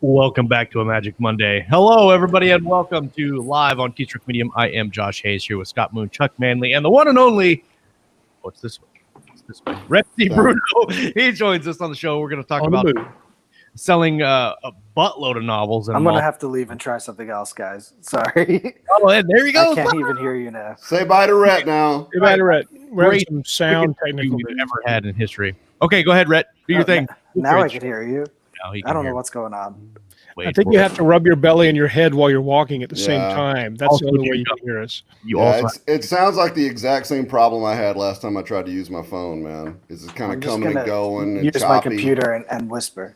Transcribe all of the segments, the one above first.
Welcome back to a Magic Monday. Hello, everybody, and welcome to Live on Keystroke Medium. I am Josh Hayes here with Scott Moon, Chuck Manley, and the one and only, what's this way? Rhett C Bruno. He joins us on the show. We're going to talk about selling a buttload of novels. And I'm going to have to leave and try something else, guys. Sorry. Oh, and there you go. I can't even hear you now. Say bye to Rhett now. Say bye to Rhett. We're Great some sound technical we've ever had in history. Okay, go ahead, Rhett. Do your thing. Now I can hear you. I don't know what's going on. I think you have to rub your belly and your head while you're walking at the same time. That's the only way you can hear us. It sounds like the exact same problem I had last time I tried to use my phone, man. It's just kind of coming and going. Use my computer and whisper.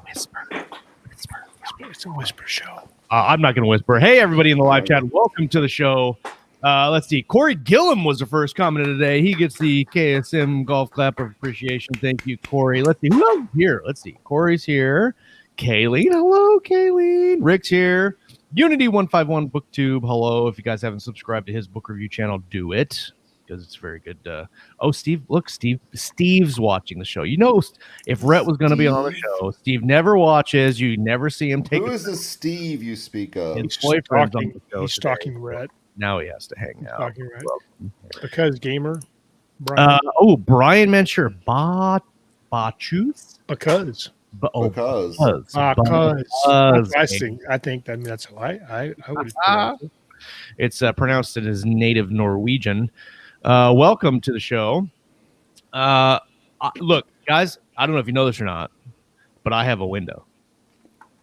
Whisper. It's a whisper show. I'm not going to whisper. Hey, everybody in the live chat. Welcome to the show. Let's see. Corey Gillum was the first commenter today. He gets the KSM golf clap of appreciation. Thank you, Corey. Let's see. Who else is here? Let's see. Corey's here. Kayleen. Hello, Kayleen. Rick's here. Unity151 BookTube. Hello. If you guys haven't subscribed to his book review channel, do it because it's very good. Steve. Look, Steve's watching the show. You know, if Rhett was going to be on the show, Steve never watches. You never see him take. Who is this Steve you speak of? His boyfriend's on the show. He's stalking Rhett. Now he has to hang out. Stalking Rhett. Because gamer. Brian. Brian Mencher. Bachus? Because. I think that's I would. It's pronounced in his native Norwegian. Welcome to the show. Look, guys, I don't know if you know this or not, but I have a window.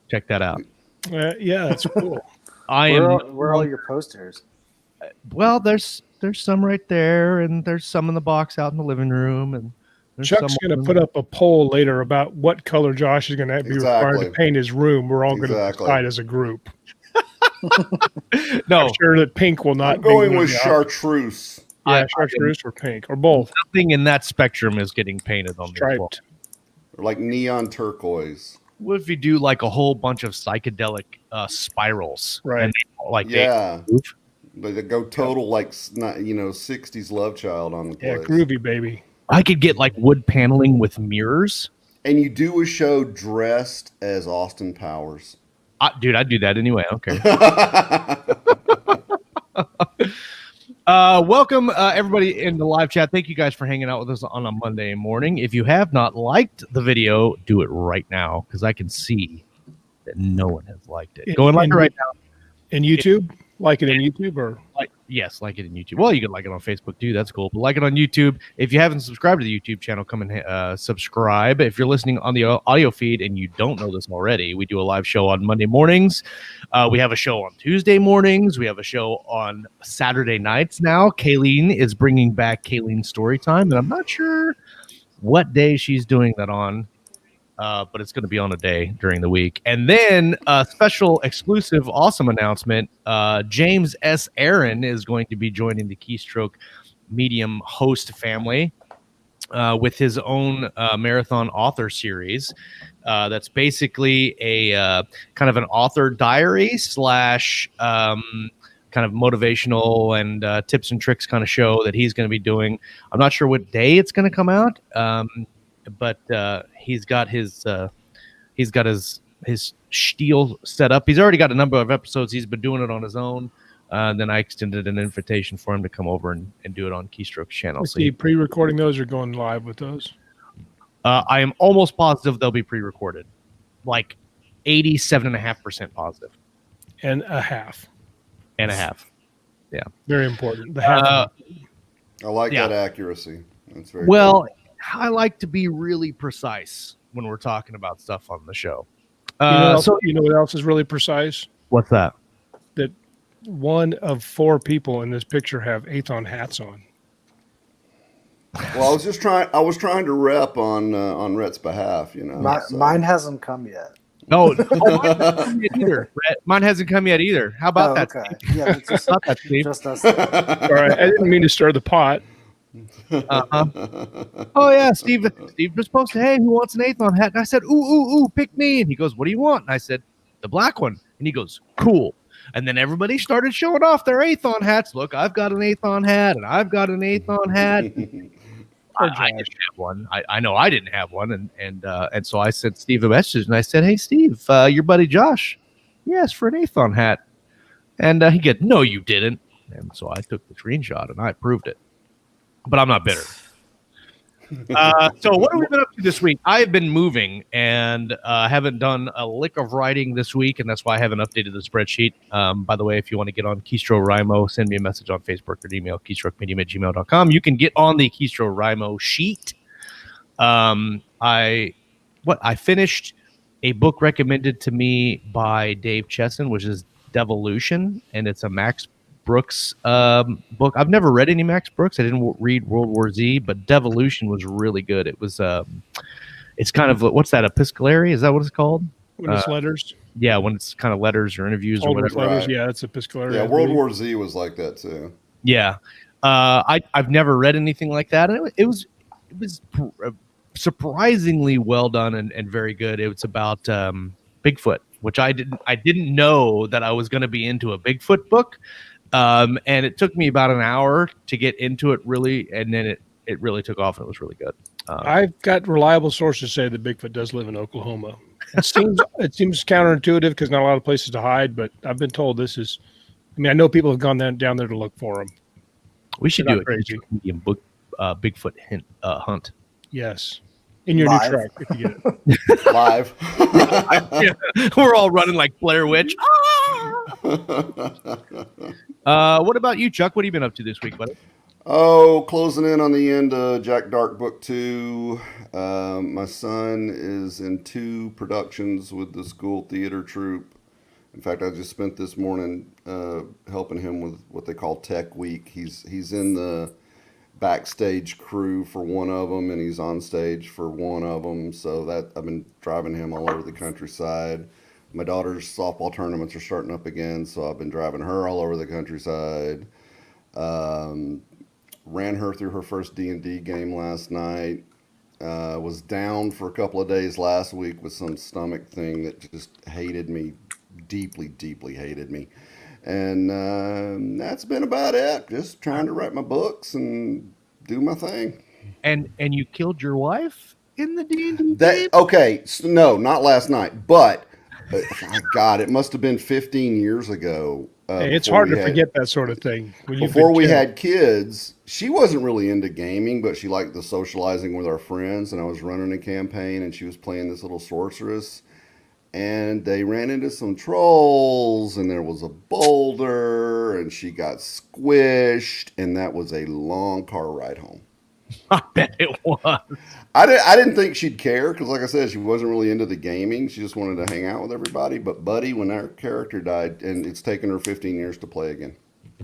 Check that out. Yeah, that's cool. Where are all your posters? Well, there's some right there, and there's some in the box out in the living room, and Chuck's going to put up a poll later about what color Josh is going to be required to paint his room. We're all going to decide as a group. No, I'm sure that pink will not. I'm going with chartreuse. Yeah, chartreuse or pink or both. Nothing in that spectrum is getting painted on the wall. Or like neon turquoise. What if you do like a whole bunch of psychedelic spirals? Right. And they go total like 60s love child on the place. Yeah, groovy baby. I could get like wood paneling with mirrors. And you do a show dressed as Austin Powers. Dude, I'd do that anyway. I don't care. Welcome, everybody in the live chat. Thank you guys for hanging out with us on a Monday morning. If you have not liked the video, do it right now because I can see that no one has liked it. Go and like it right now. In YouTube? Like it in YouTube or yes, like it in YouTube. Well, you can like it on Facebook too. That's cool. But like it on YouTube. If you haven't subscribed to the YouTube channel, come and subscribe. If you're listening on the audio feed and you don't know this already, we do a live show on Monday mornings. We have a show on Tuesday mornings. We have a show on Saturday nights now. Kayleen is bringing back Kayleen Story Time, and I'm not sure what day she's doing that on. But it's going to be on a day during the week. And then a special exclusive awesome announcement. James S. Aaron is going to be joining the Keystroke Medium host family with his own marathon author series. That's basically a kind of an author diary / kind of motivational and tips and tricks kind of show that he's going to be doing. I'm not sure what day it's going to come out. But he's got his spiel set up. He's already got a number of episodes. He's been doing it on his own. Then I extended an invitation for him to come over and do it on Keystroke's channel. Is he pre-recording those or going live with those? I am almost positive they'll be pre-recorded, like 87.5% positive. And a half. Yeah. Very important. The half. I like that accuracy. That's very well. Good. I like to be really precise when we're talking about stuff on the show. You know what else is really precise? What's that? That 1 of 4 people in this picture have Aethon hats on. Well, I was trying to rep on Rhett's behalf, Mine hasn't come yet. No, mine hasn't come yet either. How about that? Okay. Yeah, just us. All right, I didn't mean to stir the pot. Oh yeah, Steve was posted, hey, who wants an Aethon hat? And I said, ooh, pick me. And he goes, what do you want? And I said, the black one. And he goes, cool. And then everybody started showing off their Aethon hats. Look, I've got an Aethon hat, and I've got an Aethon hat. I didn't have one. I know I didn't have one, and so I sent Steve a message, and I said, "Hey, Steve, your buddy Josh, he asked for an Aethon hat," and he get, "No, you didn't," and so I took the screenshot and I approved it, but I'm not bitter. So what have we been up to this week? I've been moving and haven't done a lick of writing this week, and that's why I haven't updated the spreadsheet. By the way, if you want to get on Keystroke Rimo, send me a message on Facebook or email keystroke@gmail.com. You can get on the Keystroke Rimo sheet. I finished a book recommended to me by Dave Chesson, which is Devolution, and it's a Max Brooks book. I've never read any Max Brooks. I didn't read World War Z, but Devolution was really good. It was it's kind of, what's that, epistolary? Is that what it's called? When it's letters. Yeah, when it's kind of letters or interviews or whatever. Letters, right. Yeah, it's epistolary. Yeah, World War Z was like that too. Yeah, I've never read anything like that, and it was surprisingly well done and very good. It was about Bigfoot, which I didn't know that I was going to be into a Bigfoot book. And it took me about an hour to get into it really, and then it really took off and it was really good. I've got reliable sources say that Bigfoot does live in Oklahoma. It seems counterintuitive because not a lot of places to hide, but I've been told this is. I mean, I know people have gone down there to look for him. We should do a medium Bigfoot hunt. Yes, in your Live. new truck if you get it. Live. Yeah. We're all running like Blair Witch. What about you, Chuck? What have you been up to this week, buddy? Oh, closing in on the end of Jack Dark Book 2. My son is in 2 productions with the school theater troupe. In fact, I just spent this morning helping him with what they call Tech Week. He's in the backstage crew for one of them, and he's on stage for one of them. So that I've been driving him all over the countryside. My daughter's softball tournaments are starting up again, so I've been driving her all over the countryside. Ran her through her first D&D game last night. Was down for a couple of days last week with some stomach thing that just hated me, deeply hated me. And that's been about it. Just trying to write my books and do my thing. And you killed your wife in the D&D game? Okay, so no, not last night, but God, it must have been 15 years ago. Hey, it's hard to forget that sort of thing. Before we had kids, she wasn't really into gaming, but she liked the socializing with our friends. And I was running a campaign, and she was playing this little sorceress. And they ran into some trolls, and there was a boulder, and she got squished, and that was a long car ride home. I bet it was. I didn't think she'd care because, like I said, she wasn't really into the gaming. She just wanted to hang out with everybody. But, buddy, when our character died, and it's taken her 15 years to play again.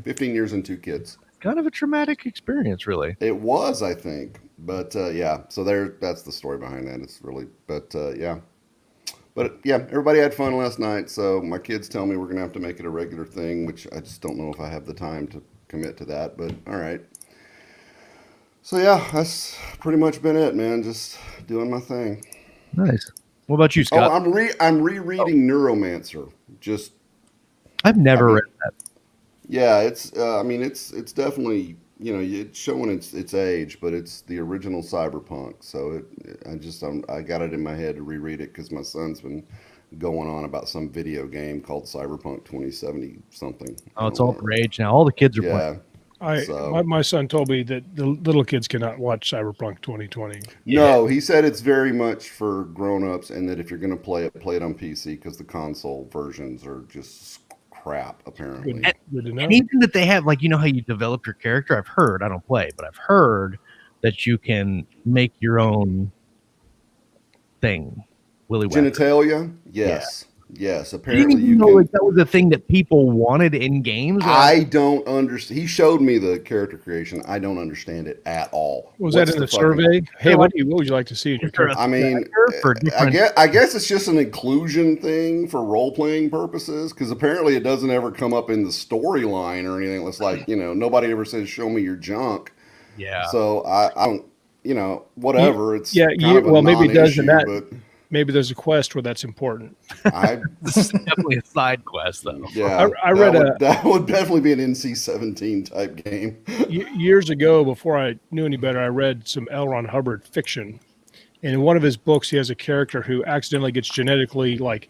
15 years and 2 kids. Kind of a traumatic experience, really. It was, I think. But, yeah, so that's the story behind that. It's really, but, yeah. But, yeah, everybody had fun last night. So my kids tell me we're going to have to make it a regular thing, which I just don't know if I have the time to commit to that. But, all right. So, yeah, that's pretty much been it, man. Just doing my thing. Nice. What about you, Scott? Oh, I'm rereading Neuromancer. I've never read that. Yeah, it's it's definitely, it's showing its age, but it's the original Cyberpunk. So I got it in my head to reread it because my son's been going on about some video game called Cyberpunk 2070 something. Oh, it's all the rage now. All the kids are playing. My son told me that the little kids cannot watch Cyberpunk 2020. No, he said it's very much for grown-ups, and that if you're going to play it on PC because the console versions are just crap, apparently. And even that they have, like, how you develop your character. I've heard, I don't play, but I've heard that you can make your own thing. Willy Wonka. Genitalia? Yes. Yeah. Yes, apparently you know that was a thing that people wanted in games. I don't understand. He showed me the character creation. I don't understand it at all. Was that in the survey? Hey, what would you like to see in your character? I mean, I guess it's just an inclusion thing for role-playing purposes, because apparently it doesn't ever come up in the storyline or anything. It's like, nobody ever says, show me your junk. Yeah. So I don't, whatever. It's maybe it does in that. but maybe there's a quest where that's important. This is definitely a side quest, though. Yeah, I read that would definitely be an NC-17 type game. Years ago, before I knew any better, I read some L. Ron Hubbard fiction. And in one of his books, he has a character who accidentally gets genetically like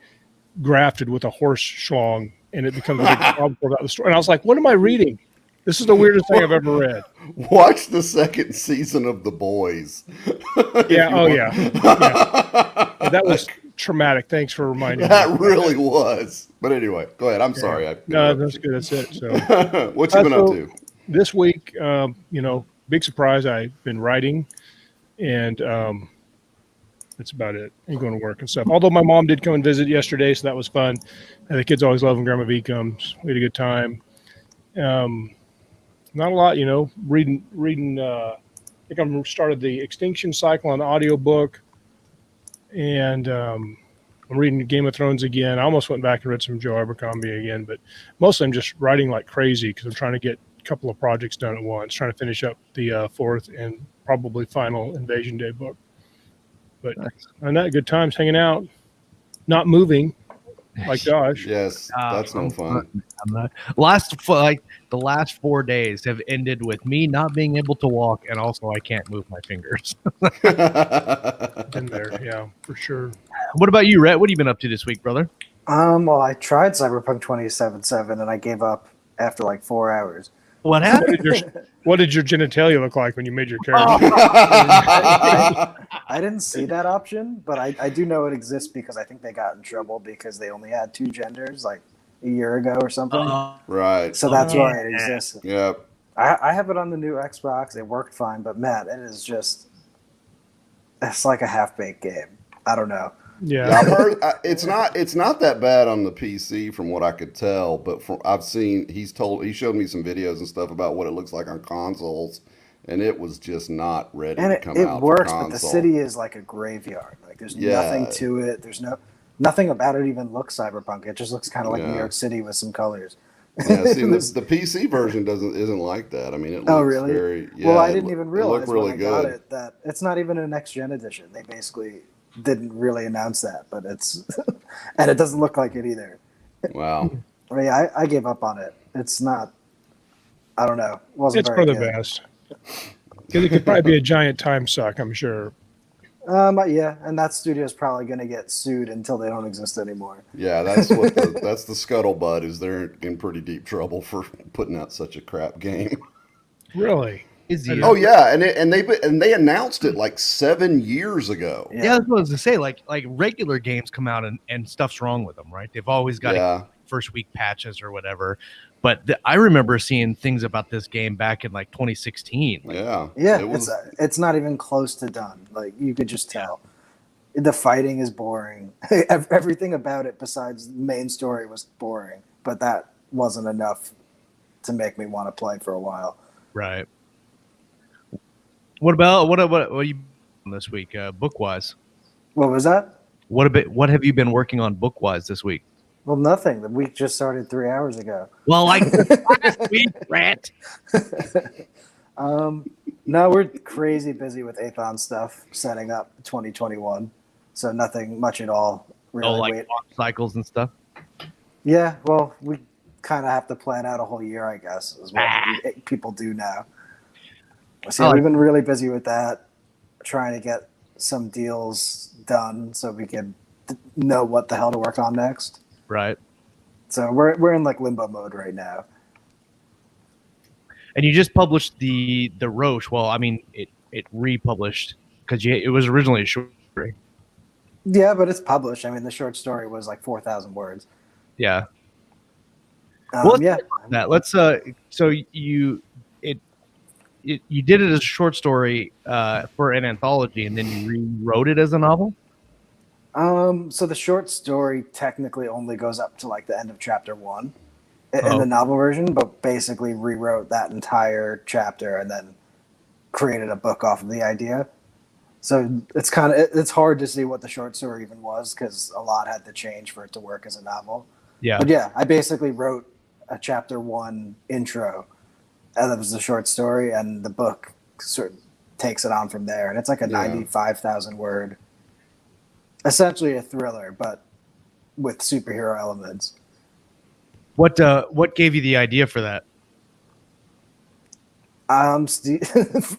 grafted with a horse schlong, and it becomes a big problem about the story. And I was like, what am I reading? This is the weirdest thing I've ever read. Watch the second season of The Boys. Yeah. Oh, yeah. That was traumatic. Thanks for reminding me. That really was. But anyway, go ahead. I'm sorry. No, that's good. That's it. So, what you been up to? This week, big surprise. I've been writing, and that's about it. And going to work and stuff. Although my mom did come and visit yesterday, so that was fun. And the kids always love when Grandma V comes. We had a good time. Not a lot, reading. I think I'm started the Extinction cycle on audiobook, and I'm reading Game of Thrones again. I almost went back and read some Joe Abercrombie again, but mostly I'm just writing like crazy because I'm trying to get a couple of projects done at once, trying to finish up the fourth and probably final Invasion Day book. But on that, good times hanging out, not moving like Josh. Yes, that's no fun. The last 4 days have ended with me not being able to walk, and also I can't move my fingers. Been there, yeah, for sure. What about you, Rhett? What have you been up to this week, brother? Well, I tried Cyberpunk 2077 and I gave up after like 4 hours. What happened? What did your genitalia look like when you made your character? I didn't see that option, but I do know it exists because I think they got in trouble because they only had 2 genders like a year ago or something. Right. So that's why it exists. Yep. I have it on the new Xbox. It worked fine, but man, it's like a half-baked game. I don't know. Yeah, I've heard it's not that bad on the PC from what I could tell, but I've seen he showed me some videos and stuff about what it looks like on consoles, and it was just not ready to come out. It works, for but the city is like a graveyard. Like there's nothing to it. There's nothing about it even looks cyberpunk. It just looks kind of like New York City with some colors. Yeah, see, the PC version isn't like that. I mean, it looks really? very. Yeah, well, I didn't even realize really when I got it that it's not even a next gen edition. They basically didn't really announce that, but it's and it doesn't look like it either. Wow. I mean, I gave up on it. It's not. I don't know. It's for the best. Because it could probably be a giant time suck, I'm sure. Yeah, and that studio is probably going to get sued until they don't exist anymore. Yeah, that's that's the scuttlebutt. Is they're in pretty deep trouble for putting out such a crap game. Really? Oh yeah, and they announced it like 7 years ago. Yeah, that's what I was gonna say. Like regular games come out and stuff's wrong with them, right? They've always got first week patches or whatever. But I remember seeing things about this game back in like 2016. Yeah, it's not even close to done. Like you could just tell, the fighting is boring. Everything about it besides the main story was boring. But that wasn't enough to make me want to play for a while. Right. What about what are you doing this week, book wise? What was that? What have you been working on book wise this week? Well, nothing. The week just started 3 hours ago. Well, like last week, Rat. No, we're crazy busy with Aethon stuff, setting up 2021. So nothing much at all. Really. Like launch cycles and stuff. Yeah, well, we kind of have to plan out a whole year, I guess, is what people do now. So we've been really busy with that, trying to get some deals done so we can know what the hell to work on next. Right. So we're in like limbo mode right now. And you just published the Roche. Well, I mean, it republished because it was originally a short story. Yeah, but it's published. I mean, the short story was like 4,000 words. Yeah. Yeah. That let's so you did it as a short story for an anthology, and then you rewrote it as a novel. So the short story technically only goes up to like the end of chapter 1 in the novel version, but basically rewrote that entire chapter and then created a book off of the idea. So it's hard to see what the short story even was because a lot had to change for it to work as a novel. Yeah. But yeah, I basically wrote a chapter 1 intro, and that was the short story, and the book sort of takes it on from there. And it's like a 95,000 word essentially a thriller, but with superhero elements. What gave you the idea for that?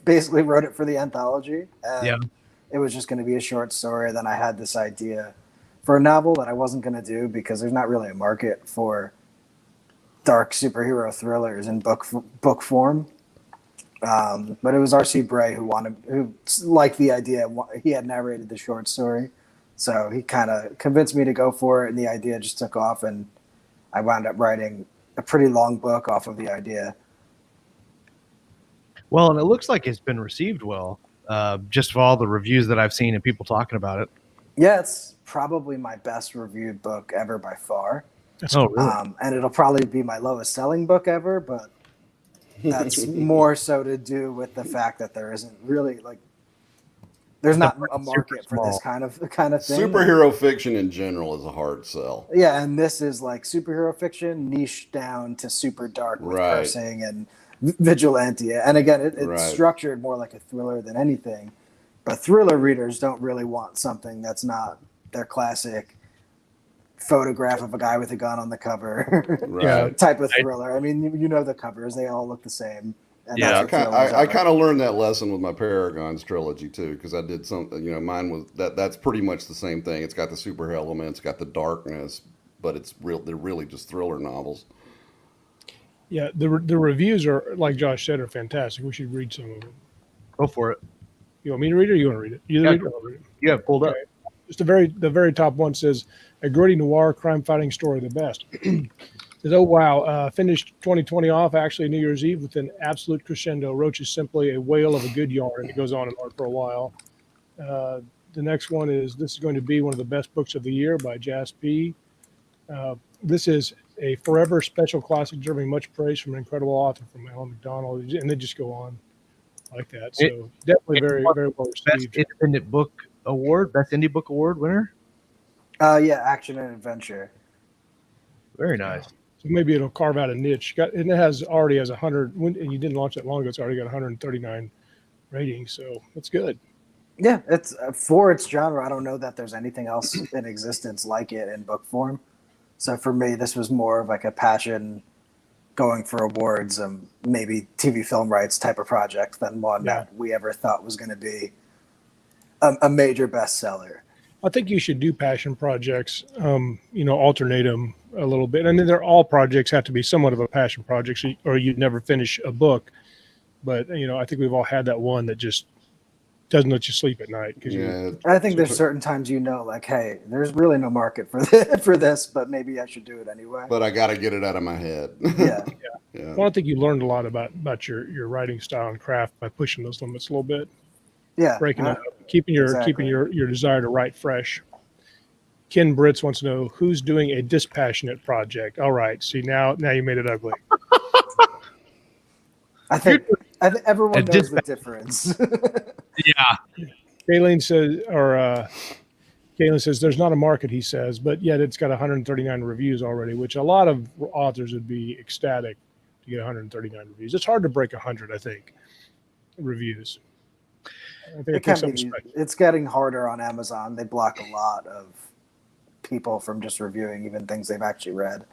Basically wrote it for the anthology, and Yeah. it was just going to be a short story. Then I had this idea for a novel that I wasn't going to do because there's not really a market for dark superhero thrillers in book form. But it was R.C. Bray who liked the idea. He had narrated the short story, so he kind of convinced me to go for it, and the idea just took off, and I wound up writing a pretty long book off of the idea. Well, and it looks like it's been received well, just for all the reviews that I've seen and people talking about it. Yeah, it's probably my best reviewed book ever by far. Oh, really? And it'll probably be my lowest selling book ever, but that's more so to do with the fact that there isn't really there's not a market for this kind of thing. Superhero fiction in general is a hard sell. Yeah, and this is like superhero fiction niche down to super dark with cursing and vigilante. And again, it's structured more like a thriller than anything. But thriller readers don't really want something that's not their classic photograph of a guy with a gun on the cover type of thriller. I mean, you know the covers; they all look the same. And I kind of learned that lesson with my Paragons trilogy too, because I did something. Mine was that's pretty much the same thing. It's got the super elements, got the darkness, but they're really just thriller novels. Yeah, the reviews are, like Josh said, are fantastic. We should read some of them. Go for it. You want me to read it, or you want to read it? You read it? I'll read it. You have pulled up. Just the very top one says, "A gritty noir crime fighting story, the best." Says, "Oh wow, finished 2020 off actually New Year's Eve with an absolute crescendo. Roach is simply a whale of a good yarn, and it goes on and on for a while." The next one is, "This is going to be one of the best books of the year" by Jas P. This is a forever special classic, deserving much praise from an incredible author from Alan McDonald, and they just go on like that. So definitely very, very well received. Best Independent Book Award, Best Indie Book Award winner. Yeah, action and adventure. Very nice. So maybe it'll carve out a niche. And it already has 100. And you didn't launch that long ago. It's already got 139 ratings, so that's good. Yeah, it's for its genre. I don't know that there's anything else in existence like it in book form. So for me, this was more of like a passion going for awards and maybe TV film rights type of project than one that we ever thought was going to be a major bestseller. I think you should do passion projects, alternate them a little bit. I mean, they're all projects have to be somewhat of a passion project, or you'd never finish a book. But, I think we've all had that one that just doesn't let you sleep at night. I think there's certain times, like, hey, there's really no market for this, but maybe I should do it anyway. But I got to get it out of my head. Yeah. Well, I think you learned a lot about your writing style and craft by pushing those limits a little bit. Yeah. Breaking it up, keeping your desire to write fresh. Ken Britz wants to know who's doing a dispassionate project. All right. See, now you made it ugly. I think everyone knows the difference. Yeah. Kayleen says there's not a market, he says, but yet it's got 139 reviews already, which a lot of authors would be ecstatic to get 139 reviews. It's hard to break 100, I think, reviews. I think it's getting harder on Amazon. They block a lot of people from just reviewing even things they've actually read.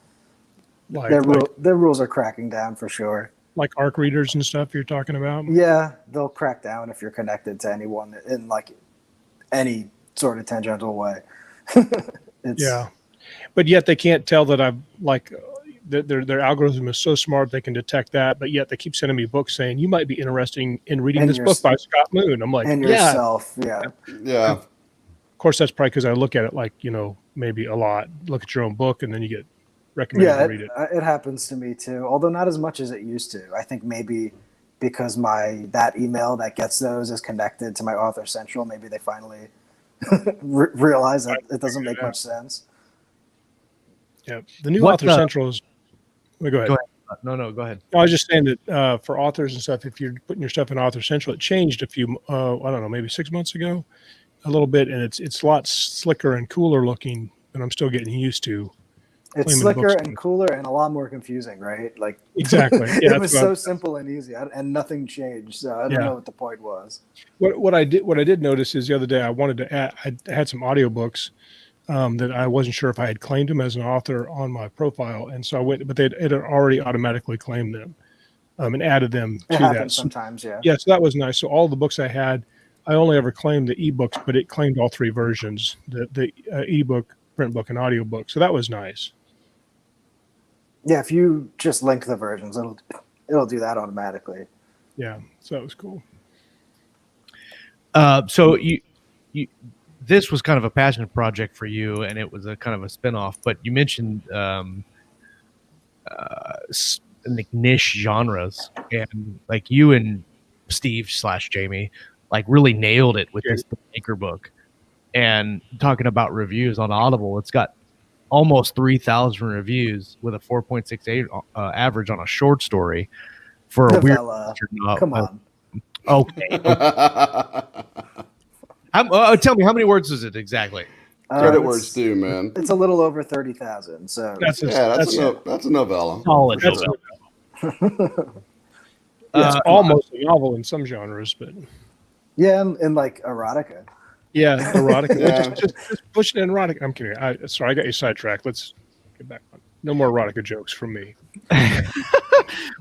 Their rules are cracking down for sure. Like ARC readers and stuff you're talking about? Yeah, they'll crack down if you're connected to anyone in like any sort of tangential way. Yeah, but yet they can't tell that I've their algorithm is so smart they can detect that, but yet they keep sending me books saying you might be interested in reading this book by Scott Moon. I'm like, yourself, yeah. Of course, that's probably because I look at it like maybe a lot. Look at your own book, and then you get recommended to read it. It happens to me too, although not as much as it used to. I think maybe because that email that gets those is connected to my Author Central. Maybe they finally realize that it doesn't make much sense. Yeah, the new Author Central is. Go ahead. No, go ahead. I was just saying that for authors and stuff, if you're putting your stuff in Author Central, it changed a few, I don't know, maybe 6 months ago, a little bit, and it's a lot slicker and cooler looking, and I'm still getting used to. It's claiming slicker books. and cooler and a lot more confusing, right? Like Exactly. Yeah, it was so simple and easy, and nothing changed. So I don't know what the point was. What I did notice is the other day I wanted to add. I had some audiobooks that I wasn't sure if I had claimed them as an author on my profile, and so I went, but it had already automatically claimed them and added them It to happens that. sometimes, yeah. Yeah, so that was nice. So all the books I had, I only ever claimed the ebooks, but it claimed all three versions: the ebook, print book, and audiobook. So that was nice. Yeah, if you just link the versions, it'll do that automatically. Yeah, so it was cool. So you this was kind of a passion project for you, and it was a kind of a spinoff. But you mentioned like niche genres, and like you and Steve / Jamie like really nailed it with this Maker book. And talking about reviews on Audible, it's got almost 3,000 reviews with a 4.68 average on a short story for a Novella. weird. Come on. Okay. Tell me, how many words is it exactly? Credit where it's due, man. It's a little over 30,000. So That's a novella. Solid That's novella. it's almost a novel in some genres, but yeah, and like erotica. yeah, erotica. Yeah. Just pushing in erotica. I'm kidding. Sorry, I got you sidetracked. Let's get back on. No more erotica jokes from me.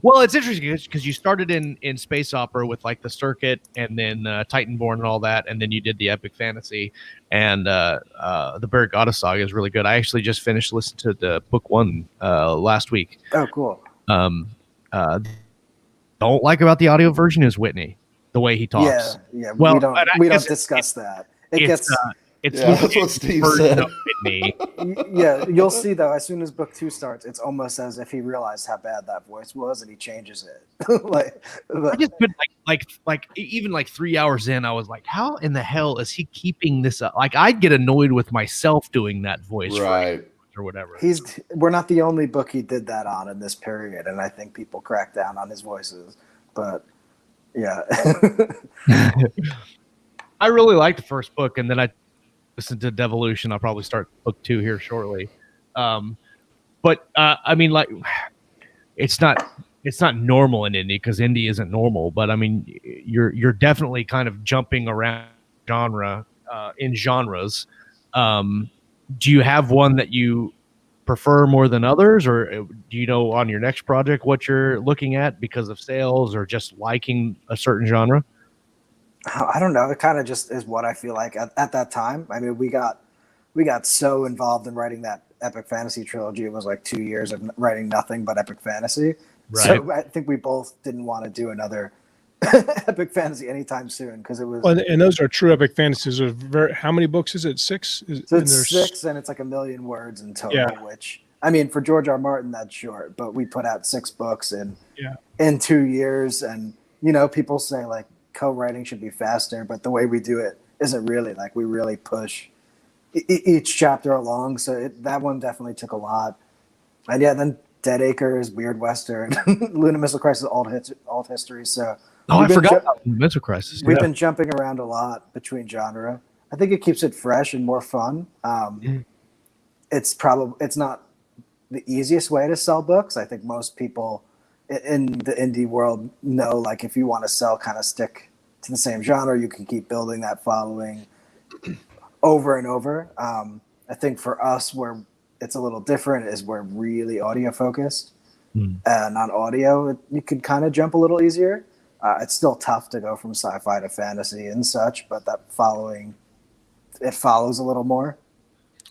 Well, it's interesting because you started in space opera with like the Circuit, and then Titanborn and all that, and then you did the epic fantasy, and the Barry Goddess saga is really good. I actually just finished listening to the book 1 last week. Oh, cool. Don't like about the audio version is Whitney, the way he talks. Yeah. Well, we don't discuss that. It's that's what Steve said. Whitney. Yeah, you'll see though. As soon as book 2 starts, it's almost as if he realized how bad that voice was, and he changes it. I just put like even like 3 hours in, I was like, how in the hell is he keeping this up? Like, I'd get annoyed with myself doing that voice, Right? Or whatever. We're not the only book he did that on in this period, and I think people crack down on his voices. But yeah, I really liked the first book, and then I listened to Devolution. I'll probably start book 2 here shortly. But I mean, like, it's not normal in indie, because indie isn't normal. But I mean, you're definitely kind of jumping around in genres. Do you have one that you prefer more than others, or do you know on your next project what you're looking at because of sales or just liking a certain genre? I don't know. It kind of just is what I feel like at that time. I mean, we got so involved in writing that epic fantasy trilogy. It was like 2 years of writing nothing but epic fantasy. Right. So I think we both didn't want to do another epic fantasy anytime soon, because it was. Well, and those are true epic fantasies. How many books is it? 6? So it's 6, and it's like 1 million words in total. Yeah. Which, I mean, for George R. Martin, that's short. But we put out 6 books in 2 years, and people say like co-writing should be faster, but the way we do it isn't really. Like, we really push each chapter along. So that one definitely took a lot. And yeah, then Dead Acres, Weird Western, Lunar Missile Crisis, alt history. So. I forgot about Missile Crisis. We've been jumping around a lot between genre. I think it keeps it fresh and more fun. It's not the easiest way to sell books. I think most people in the indie world know, like, if you want to sell, kind of stick to the same genre. You can keep building that following over and over. I think for us, where it's a little different is we're really audio focused, and on audio, you could kind of jump a little easier. It's still tough to go from sci-fi to fantasy and such, but it follows a little more.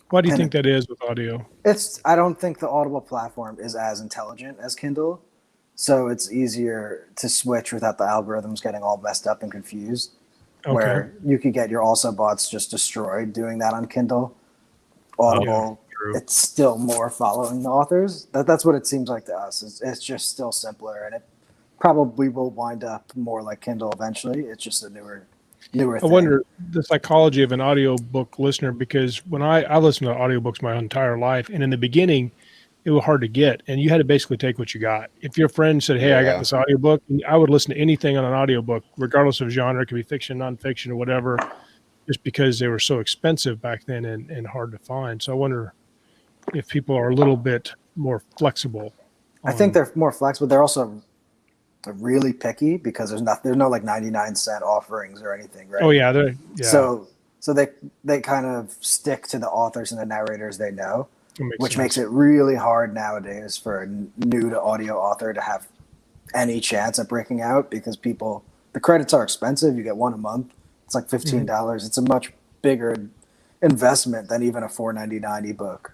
Why do you think that is with audio? I don't think the Audible platform is as intelligent as Kindle, so it's easier to switch without the algorithms getting all messed up and confused. Okay. Where you could get your also bots just destroyed doing that on Kindle. Audible, it's still more following the authors. That's what it seems like to us. It's just still simpler, and it probably will wind up more like Kindle eventually. It's just a newer thing. I wonder the psychology of an audiobook listener, because when I listened to audiobooks my entire life, and in the beginning it was hard to get, and you had to basically take what you got. If your friend said, hey, I got this audiobook, I would listen to anything on an audiobook, regardless of genre. It could be fiction, nonfiction, or whatever, just because they were so expensive back then and hard to find. So I wonder if people are a little bit more flexible. I think they're more flexible. They're also really picky because there's no like 99-cent offerings or anything, right? Oh yeah, So they kind of stick to the authors and the narrators they know, which makes it really hard nowadays for a new to audio author to have any chance at breaking out, because the credits are expensive. You get one a month. It's like $15. Mm-hmm. It's a much bigger investment than even a $4.99 ebook.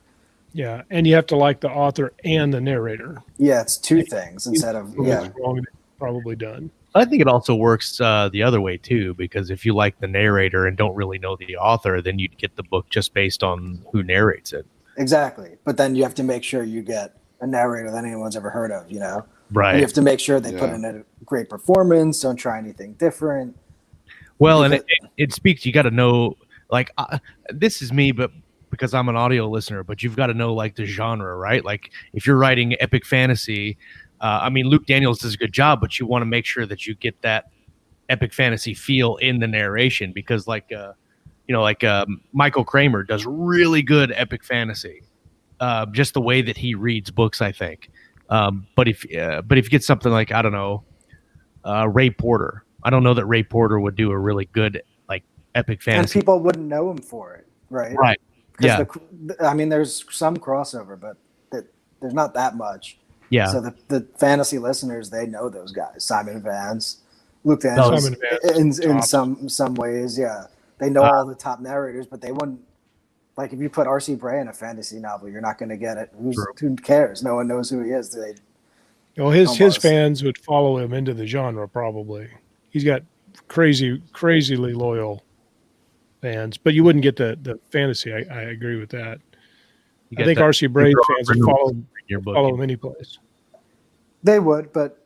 Yeah, and you have to like the author and the narrator. Yeah, it's two things instead of wrong, probably done. I think it also works the other way too, because if you like the narrator and don't really know the author, then you'd get the book just based on who narrates it. Exactly, but then you have to make sure you get a narrator that anyone's ever heard of, you know? Right. And you have to make sure they put in a great performance, don't try anything different. Well, and it speaks, you got to know, like, this is me, but because I'm an audio listener, but you've got to know, like, the genre, right? Like, if you're writing epic fantasy, I mean, Luke Daniels does a good job, but you want to make sure that you get that epic fantasy feel in the narration, because, like, Michael Kramer does really good epic fantasy, just the way that he reads books, I think. But if you get something like, I don't know, Ray Porter, I don't know that Ray Porter would do a really good like epic fantasy. And people wouldn't know him for it, right? Right. Yeah. I mean, there's some crossover, but there's not that much. Yeah. So the fantasy listeners, they know those guys. Simon Vance, Luke Daniels, in some ways, yeah. They know all the top narrators, but they wouldn't. Like, if you put R.C. Bray in a fantasy novel, you're not going to get it. Who cares? No one knows who he is. Well, his fans would follow him into the genre, probably. He's got crazily loyal fans, but you wouldn't get the fantasy. I agree with that. I think R.C. Bray fans would follow him any place. They would, but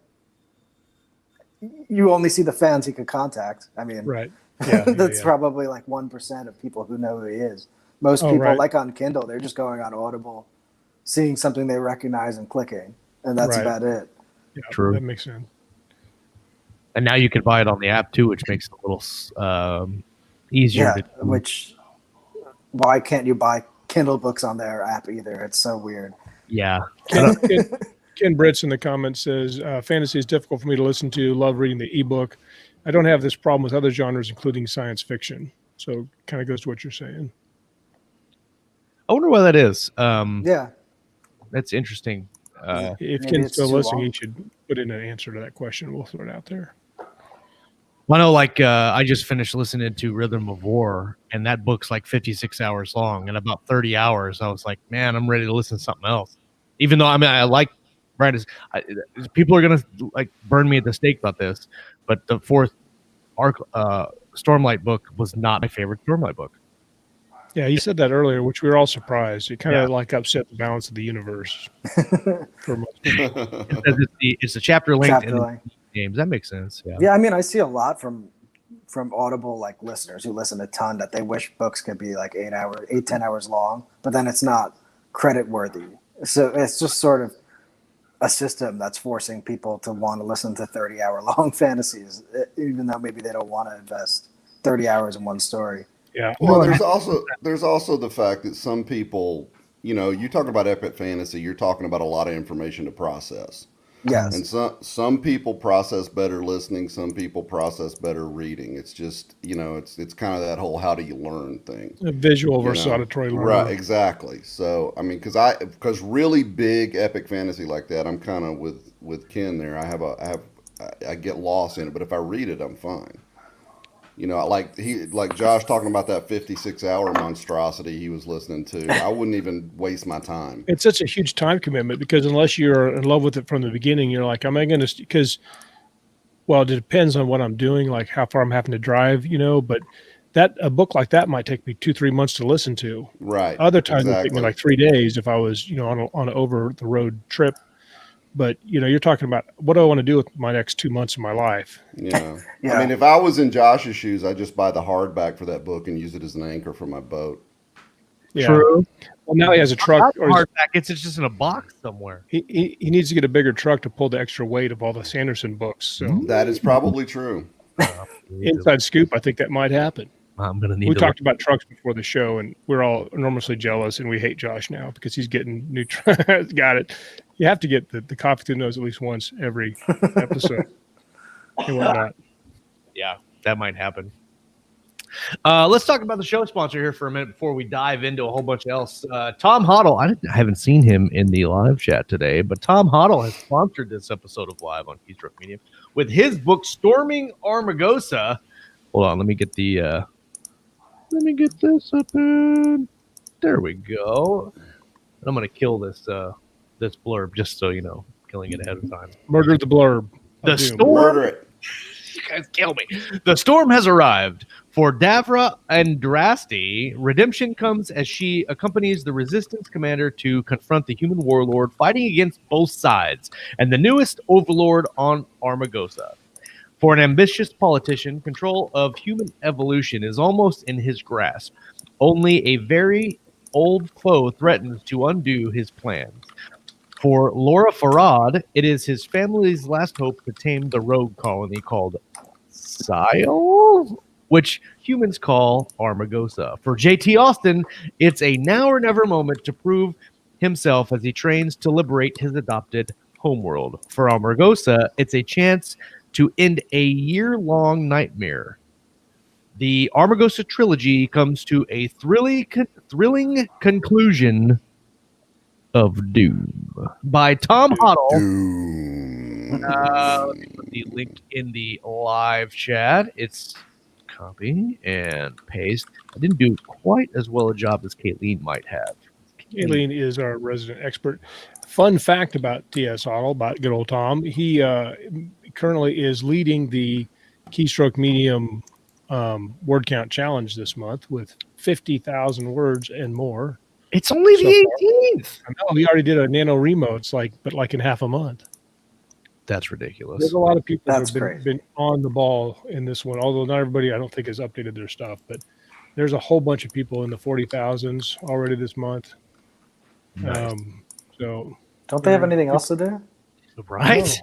you only see the fans he could contact. I mean, right. Yeah, that's probably like 1% of people who know who he is. Most people, like on Kindle, they're just going on Audible, seeing something they recognize and clicking, and that's about it. Yeah, true. That makes sense. And now you can buy it on the app too, which makes it a little easier. Why can't you buy Kindle books on their app either? It's so weird. Yeah. Ken Britz in the comments says, fantasy is difficult for me to listen to. Love reading the ebook. I don't have this problem with other genres, including science fiction. So kind of goes to what you're saying. I wonder why that is. Yeah. That's interesting. If Ken's still listening, he should put in an answer to that question. We'll throw it out there. Well, I know, like, I just finished listening to Rhythm of War, and that book's like 56 hours long. And about 30 hours, I was like, man, I'm ready to listen to something else. Even though, I mean, I like Brad. People are going to, like, burn me at the stake about this, but the fourth Stormlight book was not my favorite Stormlight book. Yeah, you said that earlier, which we were all surprised. It kind of like upset the balance of the universe for most people. It's a chapter length in the games. That makes sense. Yeah, I mean, I see a lot from Audible like listeners who listen a ton that they wish books could be like 10 hours long, but then it's not credit worthy. So it's just sort of a system that's forcing people to want to listen to 30-hour long fantasies, even though maybe they don't want to invest 30 hours in one story. Yeah. Well, there's also the fact that some people, you know, you talk about epic fantasy, you're talking about a lot of information to process. Yes. And some people process better listening, some people process better reading. It's just, you know, it's kind of that whole how do you learn thing. A visual versus auditory learning. Right, exactly. So, I mean, because really big epic fantasy like that, I'm kind of with Ken there. I get lost in it, but if I read it, I'm fine. You know, like Josh talking about that 56-hour monstrosity he was listening to. I wouldn't even waste my time. It's such a huge time commitment because unless you're in love with it from the beginning, you're like, am I going to? Because, well, it depends on what I'm doing, like how far I'm having to drive, you know. But a book like that might take me 2-3 months to listen to. Right. Other times it would take me like 3 days if I was, you know, on an over the road trip. But, you know, you're talking about what do I want to do with my next 2 months of my life? Yeah. I mean, if I was in Josh's shoes, I'd just buy the hardback for that book and use it as an anchor for my boat. Yeah. True. Well, now he has a truck. Or hardback. It's just in a box somewhere. He needs to get a bigger truck to pull the extra weight of all the Sanderson books. So that is probably true. Inside scoop, I think that might happen. I'm gonna need. We to talked about trucks before the show, and we're all enormously jealous, and we hate Josh now because he's getting new trucks. Got it. You have to get the coffee through nose at least once every episode and whatnot. Yeah, that might happen. Let's talk about the show sponsor here for a minute before we dive into a whole bunch else. Tom Hottle, I haven't seen him in the live chat today, but Tom Hottle has sponsored this episode of Live on Keystroke Media with his book Storming Armagosa. Hold on, let me get this up in. There we go. I'm gonna kill this blurb just so you know, killing it ahead of time. Murder the blurb. The Doom. storm. Murder it. You guys kill me. The storm has arrived. For Davra Andraste, redemption comes as she accompanies the resistance commander to confront the human warlord fighting against both sides and the newest overlord on Armagosa. For an ambitious politician, control of human evolution is almost in his grasp. Only a very old foe threatens to undo his plans. For Laura Farad, it is his family's last hope to tame the rogue colony called Sile, which humans call Armagosa. For JT Austin, it's a now or never moment to prove himself as he trains to liberate his adopted homeworld. For Amargosa, it's a chance to end a year-long nightmare. The Armagosa trilogy comes to a thrilling conclusion of doom by Tom Hottle. Let me put the link in the live chat. It's copy and paste. I didn't do quite as well a job as Kayleen might have. Kayleen is our resident expert. Fun fact about T.S. Hottle, about good old Tom. He currently is leading the Keystroke Medium word count challenge this month with 50,000 words and more. It's only the 18th. I know he already did a NaNoWriMo. It's like in half a month. That's ridiculous. There's a lot of people That's who have been on the ball in this one, although not everybody, I don't think, has updated their stuff. But there's a whole bunch of people in the 40,000s already this month. Nice. So Don't they have anything else to do? Right?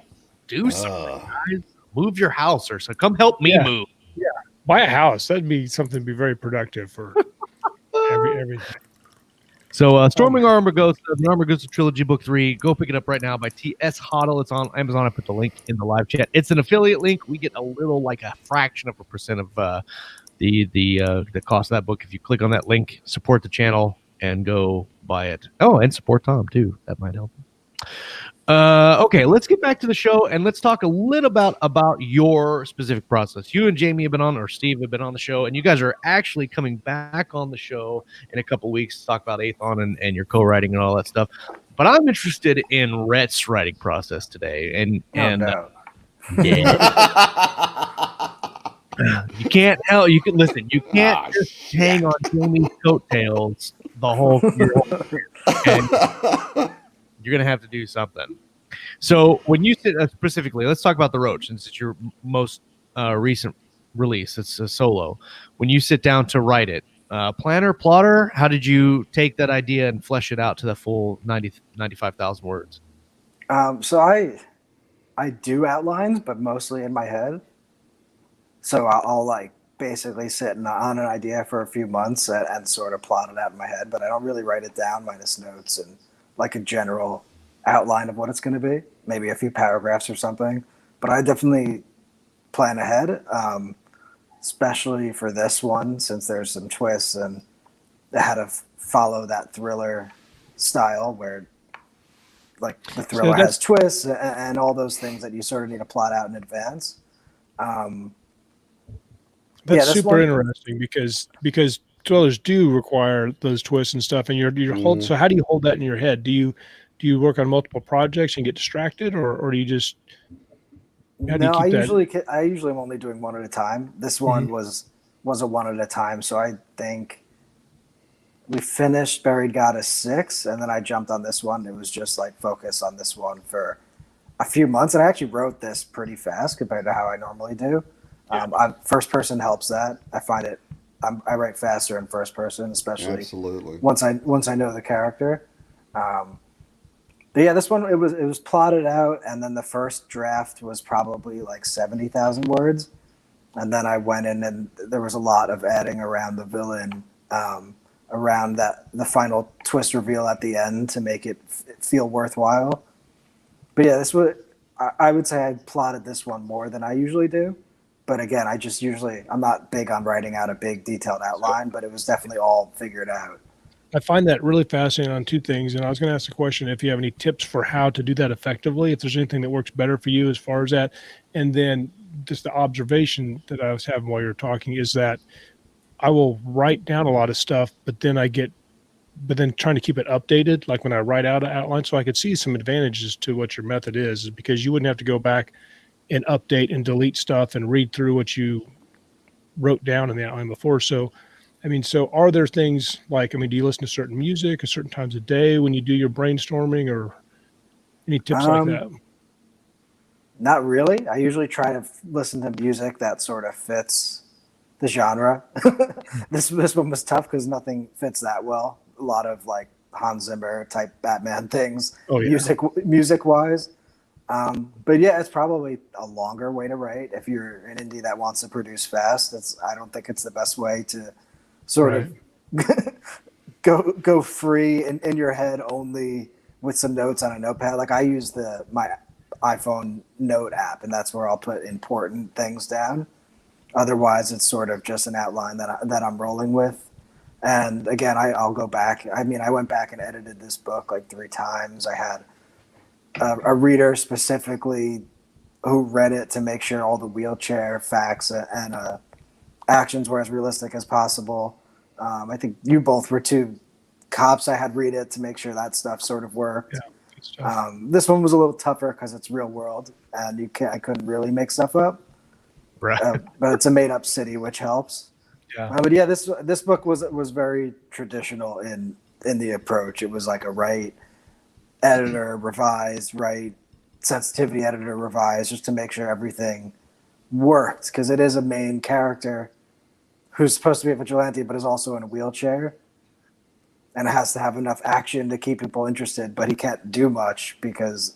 Do something, guys. Move your house or so. Come help me move. Yeah, buy a house. That'd be something to be very productive for everything. So, Storming Armagosa, the Armagosa Trilogy Book 3. Go pick it up right now by T.S. Hottle. It's on Amazon. I put the link in the live chat. It's an affiliate link. We get a little, like a fraction of a percent of the cost of that book. If you click on that link, support the channel and go buy it. Oh, and support Tom too. That might help. Okay, let's get back to the show and let's talk a little about your specific process. You and Jamie have been on, or Steve have been on the show, and you guys are actually coming back on the show in a couple weeks to talk about Aethon and your co-writing and all that stuff. But I'm interested in Rhett's writing process today, and you can't help. You can listen. You can't just hang on Jamie's coattails the whole year. You're gonna have to do something. So when you sit specifically, let's talk about the Roach, since it's your most recent release. It's a solo. When you sit down to write it, planner, plotter, how did you take that idea and flesh it out to the full 95,000 words? So I do outlines, but mostly in my head. So I'll like basically sit on an idea for a few months and sort of plot it out in my head, but I don't really write it down minus notes and like a general outline of what it's going to be, maybe a few paragraphs or something. But I definitely plan ahead, especially for this one, since there's some twists and I had to follow that thriller style where like the thriller has twists and all those things that you sort of need to plot out in advance. That's super interesting because thrillers do require those twists and stuff, and you're so how do you hold that in your head? Do you work on multiple projects and get distracted, or do you just I usually am only doing one at a time. This one was a one at a time, so I think we finished Buried Goddess 6, and then I jumped on this one. It was just like focus on this one for a few months, and I actually wrote this pretty fast compared to how I normally do. First person helps that. I find it. I write faster in first person, especially once I know the character. But yeah, this one it was plotted out, and then the first draft was probably like 70,000 words, and then I went in and there was a lot of adding around the villain, around the final twist reveal at the end to make it feel worthwhile. But yeah, I would say I plotted this one more than I usually do. But again, I'm not big on writing out a big detailed outline, but it was definitely all figured out. I find that really fascinating on two things. And I was going to ask the question if you have any tips for how to do that effectively, if there's anything that works better for you as far as that. And then just the observation that I was having while you were talking is that I will write down a lot of stuff, but then trying to keep it updated, like when I write out an outline, so I could see some advantages to what your method is because you wouldn't have to go back and update and delete stuff and read through what you wrote down in the outline before. So, so are there things like, do you listen to certain music at certain times of day when you do your brainstorming, or any tips like that? Not really. I usually try to listen to music that sort of fits the genre. This one was tough because nothing fits that well. A lot of like Hans Zimmer type Batman things, music wise. But yeah, it's probably a longer way to write. If you're an indie that wants to produce fast, I don't think it's the best way to sort of go free in your head only with some notes on a notepad. Like I use my iPhone note app, and that's where I'll put important things down. Otherwise, it's sort of just an outline that I'm rolling with. And again, I'll go back. I went back and edited this book like 3 times. I had a reader specifically who read it to make sure all the wheelchair facts and actions were as realistic as possible. I think you both were 2 cops I had read it to make sure that stuff sort of worked. Yeah, good stuff. This one was a little tougher because it's real world, and I couldn't really make stuff up. Right. But it's a made up city, which helps. Yeah. But yeah, this book was very traditional in the approach. It was like a write, editor, revise, write, sensitivity, editor, revise, just to make sure everything worked, because it is a main character who's supposed to be a vigilante but is also in a wheelchair, and it has to have enough action to keep people interested, but he can't do much because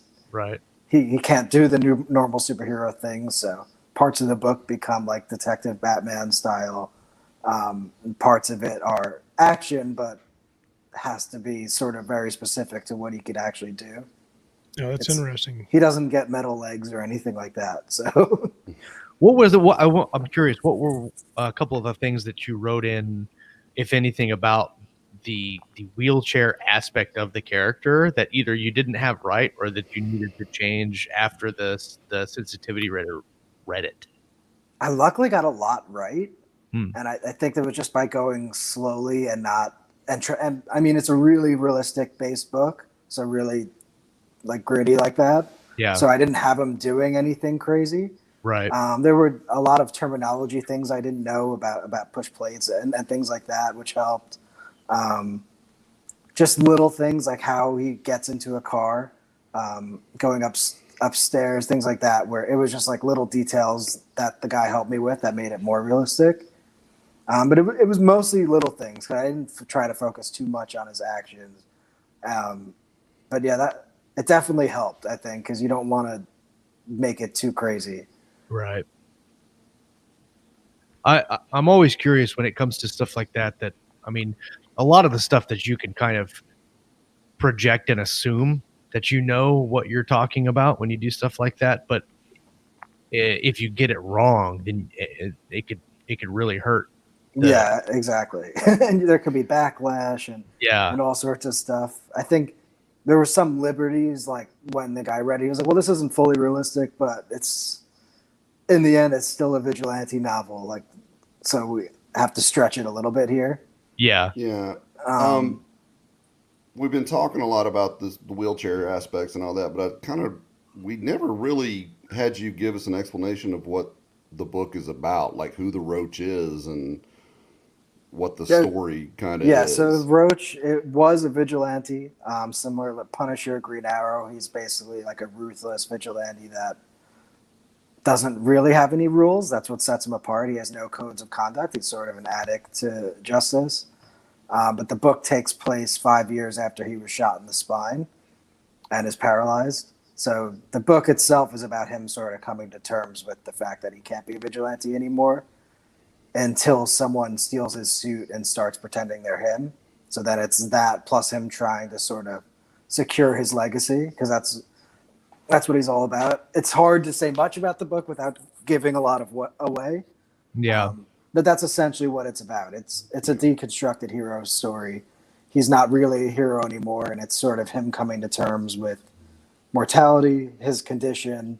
he can't do the new normal superhero things. So parts of the book become like Detective Batman style. Parts of it are action, but has to be sort of very specific to what he could actually do. Yeah, that's interesting. He doesn't get metal legs or anything like that. So, what was I'm curious. What were a couple of the things that you wrote in, if anything, about the wheelchair aspect of the character that either you didn't have right or that you needed to change after the sensitivity reader read it? I luckily got a lot right, and I think that was just by going slowly and not. And it's a really realistic based book, so really like gritty like that. Yeah. So I didn't have him doing anything crazy. Right. There were a lot of terminology things I didn't know about push plates and things like that, which helped. Just little things like how he gets into a car, going upstairs, things like that, where it was just like little details that the guy helped me with that made it more realistic. But it was mostly little things. I didn't try to focus too much on his actions. But yeah, it definitely helped, I think, because you don't want to make it too crazy. Right. I'm always curious when it comes to stuff like that. A lot of the stuff that you can kind of project and assume that you know what you're talking about when you do stuff like that. But if you get it wrong, then it could really hurt. Yeah, exactly. And there could be backlash and all sorts of stuff. I think there were some liberties, like when the guy read it, he was like, well, this isn't fully realistic, but it's, in the end, it's still a vigilante novel. Like, so we have to stretch it a little bit here. Yeah. Yeah. We've been talking a lot about the wheelchair aspects and all that, but we never really had you give us an explanation of what the book is about, like who the Roach is and what the story kind of is. Yeah, so Roach, it was a vigilante, similar to Punisher, Green Arrow. He's basically like a ruthless vigilante that doesn't really have any rules. That's what sets him apart. He has no codes of conduct. He's sort of an addict to justice. But the book takes place 5 years after he was shot in the spine and is paralyzed. So the book itself is about him sort of coming to terms with the fact that he can't be a vigilante anymore until someone steals his suit and starts pretending they're him. So then it's that plus him trying to sort of secure his legacy, because that's what he's all about. It's hard to say much about the book without giving a lot of what away. Yeah. But that's essentially what it's about. It's a deconstructed hero story. He's not really a hero anymore, and it's sort of him coming to terms with mortality, his condition,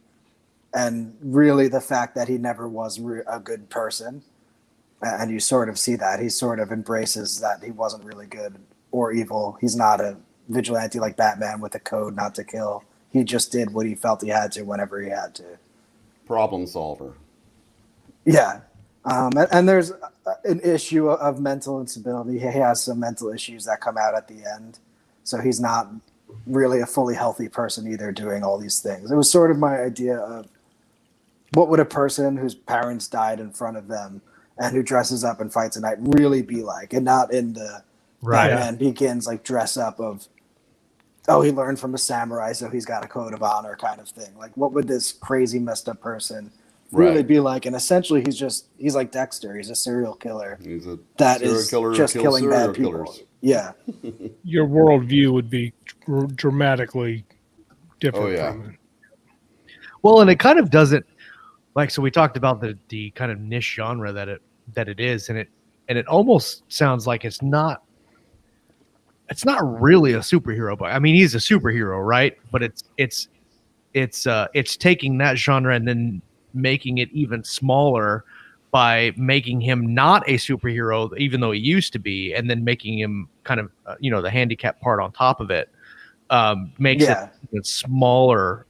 and really the fact that he never was a good person. And you sort of see that. He sort of embraces that he wasn't really good or evil. He's not a vigilante like Batman with a code not to kill. He just did what he felt he had to whenever he had to. Problem solver. Yeah. And there's an issue of mental instability. He has some mental issues that come out at the end. So he's not really a fully healthy person either doing all these things. It was sort of my idea of what would a person whose parents died in front of them and who dresses up and fights a knight really be like, and not in the Batman Begins like dress up of, oh, he learned from a samurai, so he's got a code of honor kind of thing. Like, what would this crazy messed up person really be like? And essentially he's like Dexter. He's a serial killer. He's a that serial is killer just who kills killing bad serial people. killers. Yeah. Your worldview would be dramatically different from it. Well, and it kind of doesn't, like, so we talked about the kind of niche genre that it is, and it almost sounds like it's not really a superhero book. I mean, he's a superhero, right? But it's taking that genre and then making it even smaller by making him not a superhero, even though he used to be, and then making him kind of the handicap part on top of it makes it a smaller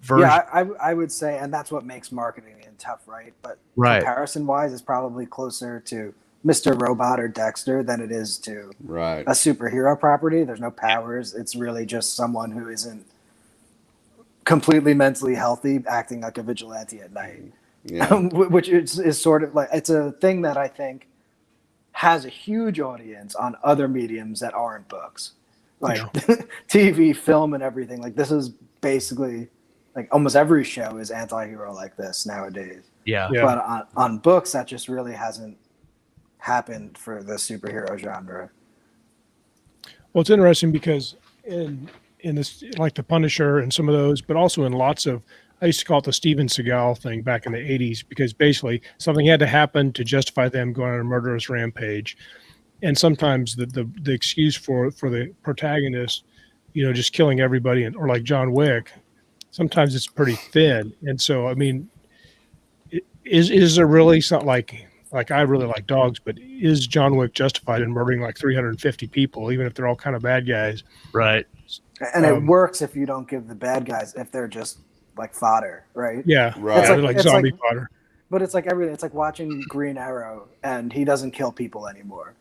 version. Yeah, I would say, and that's what makes marketing tough, right? But comparison-wise, it's probably closer to Mr. Robot or Dexter than it is to a superhero property. There's no powers. It's really just someone who isn't completely mentally healthy acting like a vigilante at night. Yeah. Which is sort of like, it's a thing that I think has a huge audience on other mediums that aren't books. Like TV, film, and everything. Like, this is basically, like, almost every show is anti-hero like this nowadays. Yeah. But on books, that just really hasn't happened for the superhero genre. Well, it's interesting because in this, like the Punisher and some of those, but also in lots of, I used to call it the Steven Seagal thing back in the 80s, because basically something had to happen to justify them going on a murderous rampage. And sometimes the excuse for the protagonist, just killing everybody, or like John Wick, sometimes it's pretty thin. And so, I mean, is there really something like I really like dogs, but is John Wick justified in murdering like 350 people, even if they're all kind of bad guys? Right. And it works if you don't give the bad guys, if they're just like fodder, right? Yeah. Right. It's like zombie fodder. But it's like everything. It's like watching Green Arrow and he doesn't kill people anymore.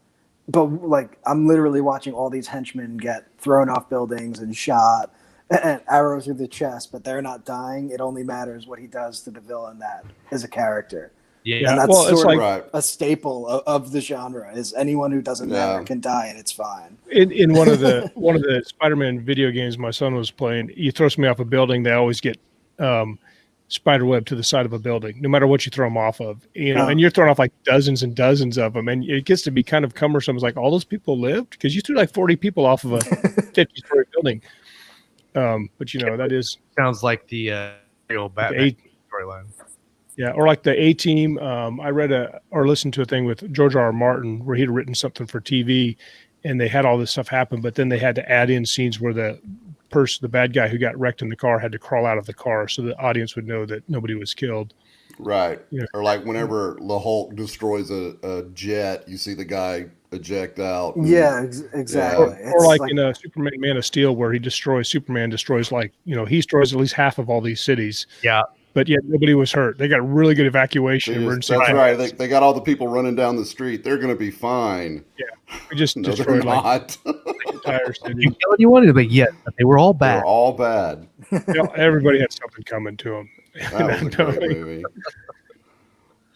But like, I'm literally watching all these henchmen get thrown off buildings and shot and arrows through the chest, but they're not dying. It only matters what he does to the villain that is a character. Yeah. And that's sort of a staple of the genre, is anyone who doesn't matter can die and it's fine. In one of the Spider-Man video games my son was playing, you throw somebody off a building, they always get spider web to the side of a building, no matter what you throw them off of. And you're throwing off like dozens and dozens of them, and it gets to be kind of cumbersome. It's like, all those people lived? Because you threw like 40 people off of a 50-story building. But that is sounds like the old Batman storyline. Yeah, or like the A-Team. I read or listened to a thing with George R. R. Martin where he'd written something for TV, and they had all this stuff happen, but then they had to add in scenes where the bad guy who got wrecked in the car had to crawl out of the car so the audience would know that nobody was killed. Right. Yeah. Or like whenever the Hulk destroys a jet, you see the guy eject out. Yeah, exactly. Yeah. Or like in a Superman Man of Steel where Superman destroys he destroys at least half of all these cities. Yeah. But yet nobody was hurt. They got really good evacuation. That's right. They got all the people running down the street. They're going to be fine. Yeah. We just destroyed the entire city. You kill anyone? But yet they were all bad. They're all bad. Everybody had something coming to them. That was a great movie.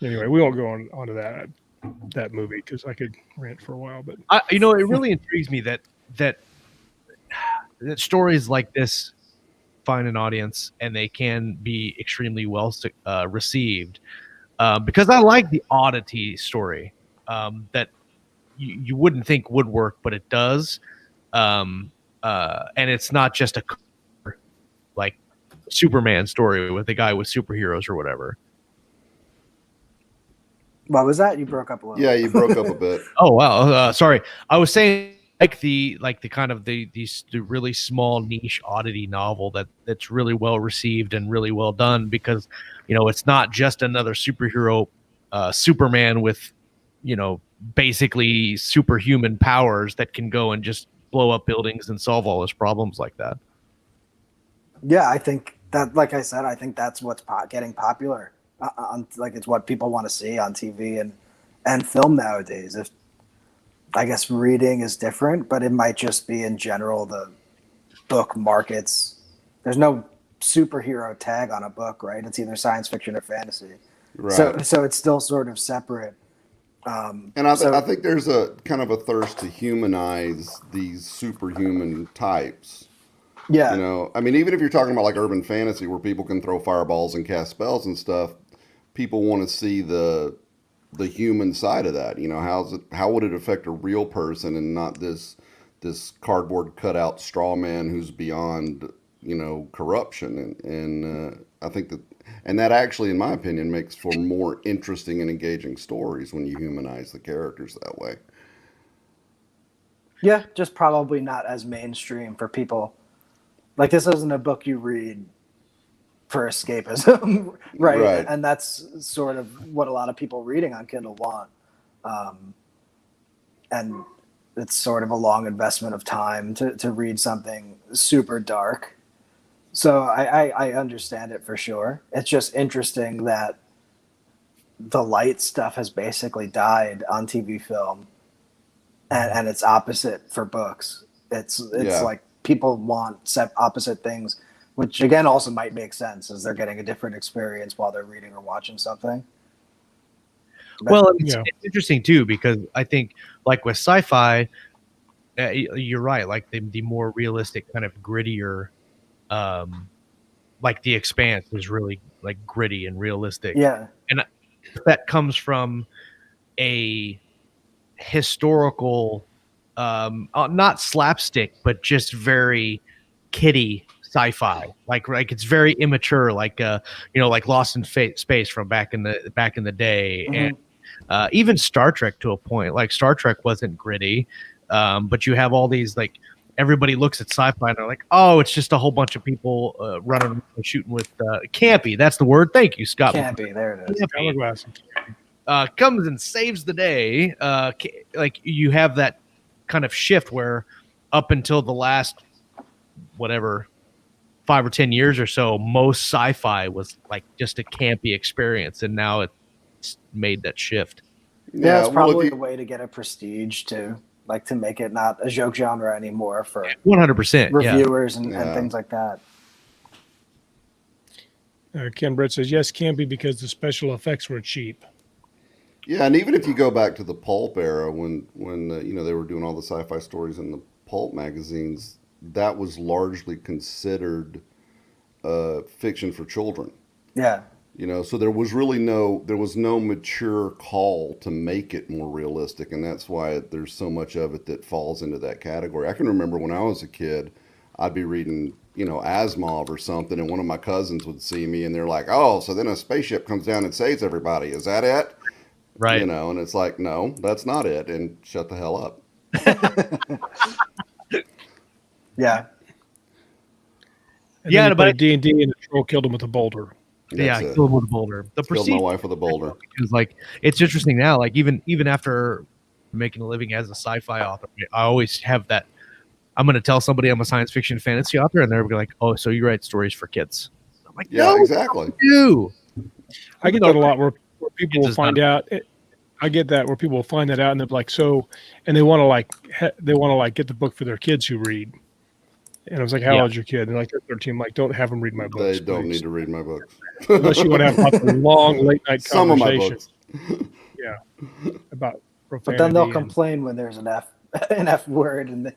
Anyway, we won't go on to that movie because I could rant for a while. But it really intrigues me that stories like this find an audience, and they can be extremely well received. Because I like the oddity story that you wouldn't think would work, but it does. And it's not just a like Superman story with a guy with superheroes or whatever. What was that? You broke up a little. Yeah, you broke up a bit. Oh wow, sorry. I was saying the kind of the really small niche oddity novel that's really well received and really well done, because it's not just another superhero, Superman with basically superhuman powers that can go and just blow up buildings and solve all his problems like that. Yeah, I think that, like I said, I think that's what's getting popular. It's what people want to see on TV and film nowadays. If I guess reading is different, but it might just be in general the book markets. There's no superhero tag on a book, right? It's either science fiction or fantasy. Right. So it's still sort of separate. And I think there's a kind of a thirst to humanize these superhuman types. Yeah. I mean, even if you're talking about like urban fantasy where people can throw fireballs and cast spells and stuff, people want to see the human side of that. How would it affect a real person and not this cardboard cutout straw man who's beyond, corruption. And I think that actually, in my opinion, makes for more interesting and engaging stories when you humanize the characters that way. Yeah, just probably not as mainstream for people. Like, this isn't a book you read for escapism, right? And that's sort of what a lot of people reading on Kindle want. And it's sort of a long investment of time to read something super dark. So I understand it for sure. It's just interesting that the light stuff has basically died on TV film, and it's opposite for books. It's like people want opposite things, which again also might make sense as they're getting a different experience while they're reading or watching something. Well, it's interesting too, because I think like with sci-fi, you're right. Like the more realistic, kind of grittier, like The Expanse is really like gritty and realistic. Yeah, and that comes from a historical, not slapstick, but just very kiddie sci-fi. Like it's very immature, like like Lost in Space from back in the day, and even Star Trek to a point. Like Star Trek wasn't gritty, but you have all these like everybody looks at sci-fi and they're like, oh, it's just a whole bunch of people running and shooting with campy. That's the word. Thank you, Scott. Campy. There it is. Campy. Comes and saves the day. Like you have that kind of shift where up until the last whatever 5 or 10 years or so, most sci-fi was like just a campy experience, and now it's made that shift. Yeah, it's probably a way to get a prestige too, like to make it not a joke genre anymore for 100% reviewers and things like that. Ken Britt says yes, campy because the special effects were cheap. Yeah, and even if you go back to the pulp era, when they were doing all the sci-fi stories in the pulp magazines, that was largely considered fiction for children. Yeah. So there was no mature call to make it more realistic, and that's why there's so much of it that falls into that category. I can remember when I was a kid, I'd be reading, Asimov or something, and one of my cousins would see me, and they're like, "Oh, so then a spaceship comes down and saves everybody? Is that it?" Right. And it's like, no, that's not it, and shut the hell up. Yeah. And but D&D and the troll killed him with a boulder. Killed him with a boulder. Killed my wife with a boulder. Because like it's interesting now. Like even after making a living as a sci-fi author, I always have that. I'm going to tell somebody I'm a science fiction fantasy author, and they're going to be like, "Oh, so you write stories for kids?" I'm like, "Yeah, no, exactly." I get that a lot where people will find out. I get that where people will find that out, and they're like, and they want to get the book for their kids who read. And I was like, "How old's your kid?" And they're like, "They're 13." I'm like, "Don't have them read my books. They don't need to read my books unless you want to have a long late night conversation." Some of my books, about profanity. But then they'll complain when there's an F word, and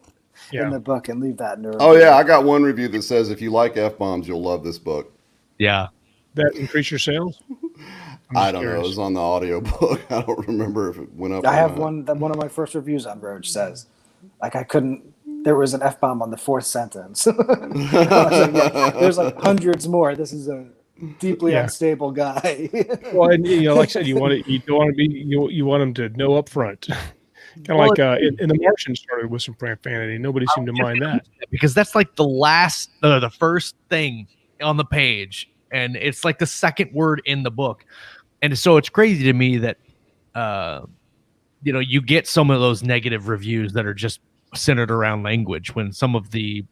Yeah. in the book and leave that in the Oh yeah, I got one review that says if you like F-bombs, you'll love this book. Yeah. That increase your sales? I don't know. It was on the audio book. I don't remember if it went up. I or have not. one that one of my first reviews on Roach says, like I couldn't. There was an F-bomb on the fourth sentence. I was like, yeah, there's like hundreds more. This is a deeply unstable guy. Well, and like I said, you want them to know up front. Kind of like in The Martian started with some profanity. Nobody seemed to mind that. Because that's like the first thing on the page, and it's like the second word in the book. And so it's crazy to me that you get some of those negative reviews that are just centered around language, when some of the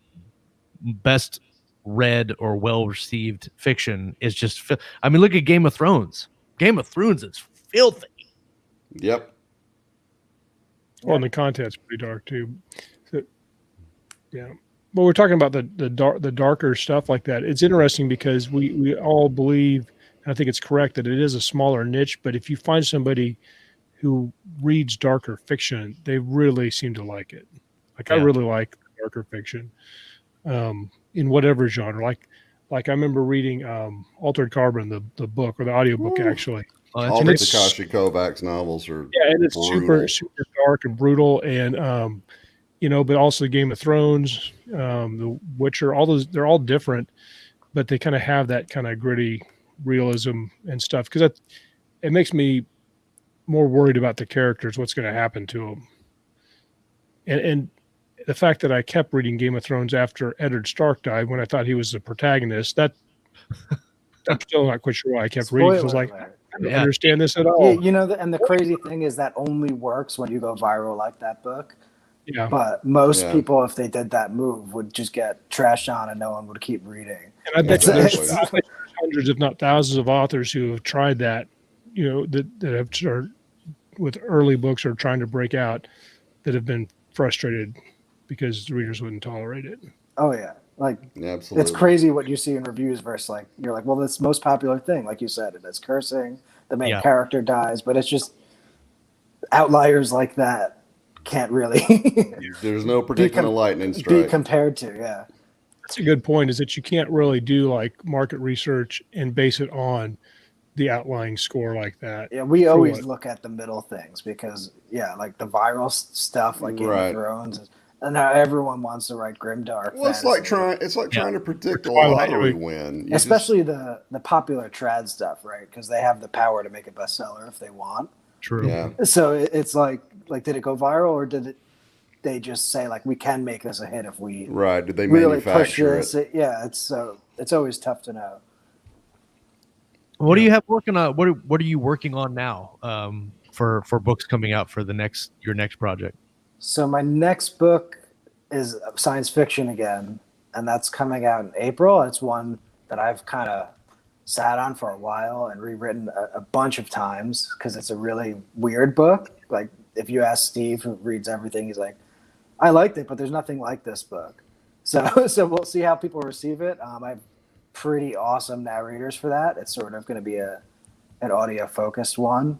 best read or well received fiction is just I mean, look at Game of Thrones. Game of Thrones is filthy. Yep. Well, and the content's pretty dark too. So, yeah. But we're talking about the darker stuff like that. It's interesting because we all believe, and I think it's correct, that it is a smaller niche. But if you find somebody who reads darker fiction, they really seem to like it. Like I really like darker fiction, in whatever genre. Like I remember reading Altered Carbon, the book or the audiobook actually. All the Takashi Kovacs novels are and it's brutal. super dark and brutal, and but also Game of Thrones, The Witcher, all those, they're all different, but they kind of have that kind of gritty realism and stuff, because it makes me more worried about the characters, what's going to happen to them, and the fact that I kept reading Game of Thrones after Eddard Stark died, when I thought he was the protagonist, that I'm still not quite sure why I kept reading. I was like, I don't understand this at all. And the crazy thing is that only works when you go viral like that book. Yeah. But most people, if they did that move, would just get trashed on and no one would keep reading. And I bet there's hundreds, if not thousands, of authors who have tried that, that have started with early books or trying to break out, that have been frustrated because the readers wouldn't tolerate it. Oh yeah. Absolutely. It's crazy what you see in reviews versus you're like, well, that's the most popular thing. Like you said, it's cursing, the main character dies, but it's just outliers like that can't really there's no predicting a lightning strike. Be compared to, yeah. That's a good point, is that you can't really do like market research and base it on the outlying score like that. Yeah, we always look at the middle things because like the viral stuff like Game of Thrones and now everyone wants to write grimdark. Well, it's like trying to predict a lottery win. Especially the popular trad stuff, right? Because they have the power to make a bestseller if they want. True. Yeah. So it's like did it go viral, or did they just say we can make this a hit if we did they really push manufacture this? Yeah, it's always tough to know. What do you have working on? What are you working on now for books coming out for your next project? So my next book is science fiction again, and that's coming out in April. It's one that I've kind of sat on for a while and rewritten a bunch of times because it's a really weird book. Like if you ask Steve, who reads everything, he's like, I liked it, but there's nothing like this book. So we'll see how people receive it. I have pretty awesome narrators for that. It's sort of going to be an audio focused one.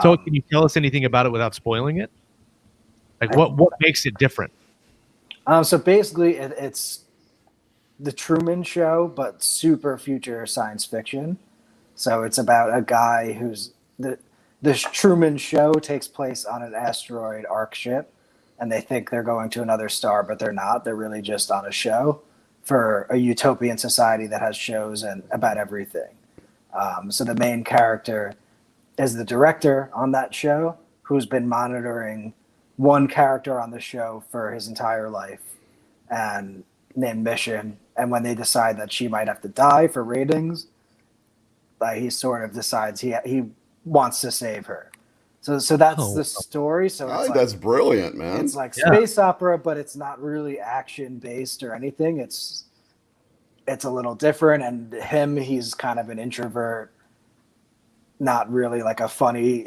So can you tell us anything about it without spoiling it? Like what makes it different? So basically it's the Truman Show, but super future science fiction. So it's about a guy who's the Truman Show takes place on an asteroid arc ship, and they think they're going to another star, but they're not. They're really just on a show for a utopian society that has shows and about everything. So the main character is the director on that show, who's been monitoring one character on the show for his entire life, and named Mission. And when they decide that she might have to die for ratings, he sort of decides he wants to save her. So that's the story. So I think that's brilliant, man. It's like space opera, but it's not really action based or anything. It's a little different. And he's kind of an introvert, not really like a funny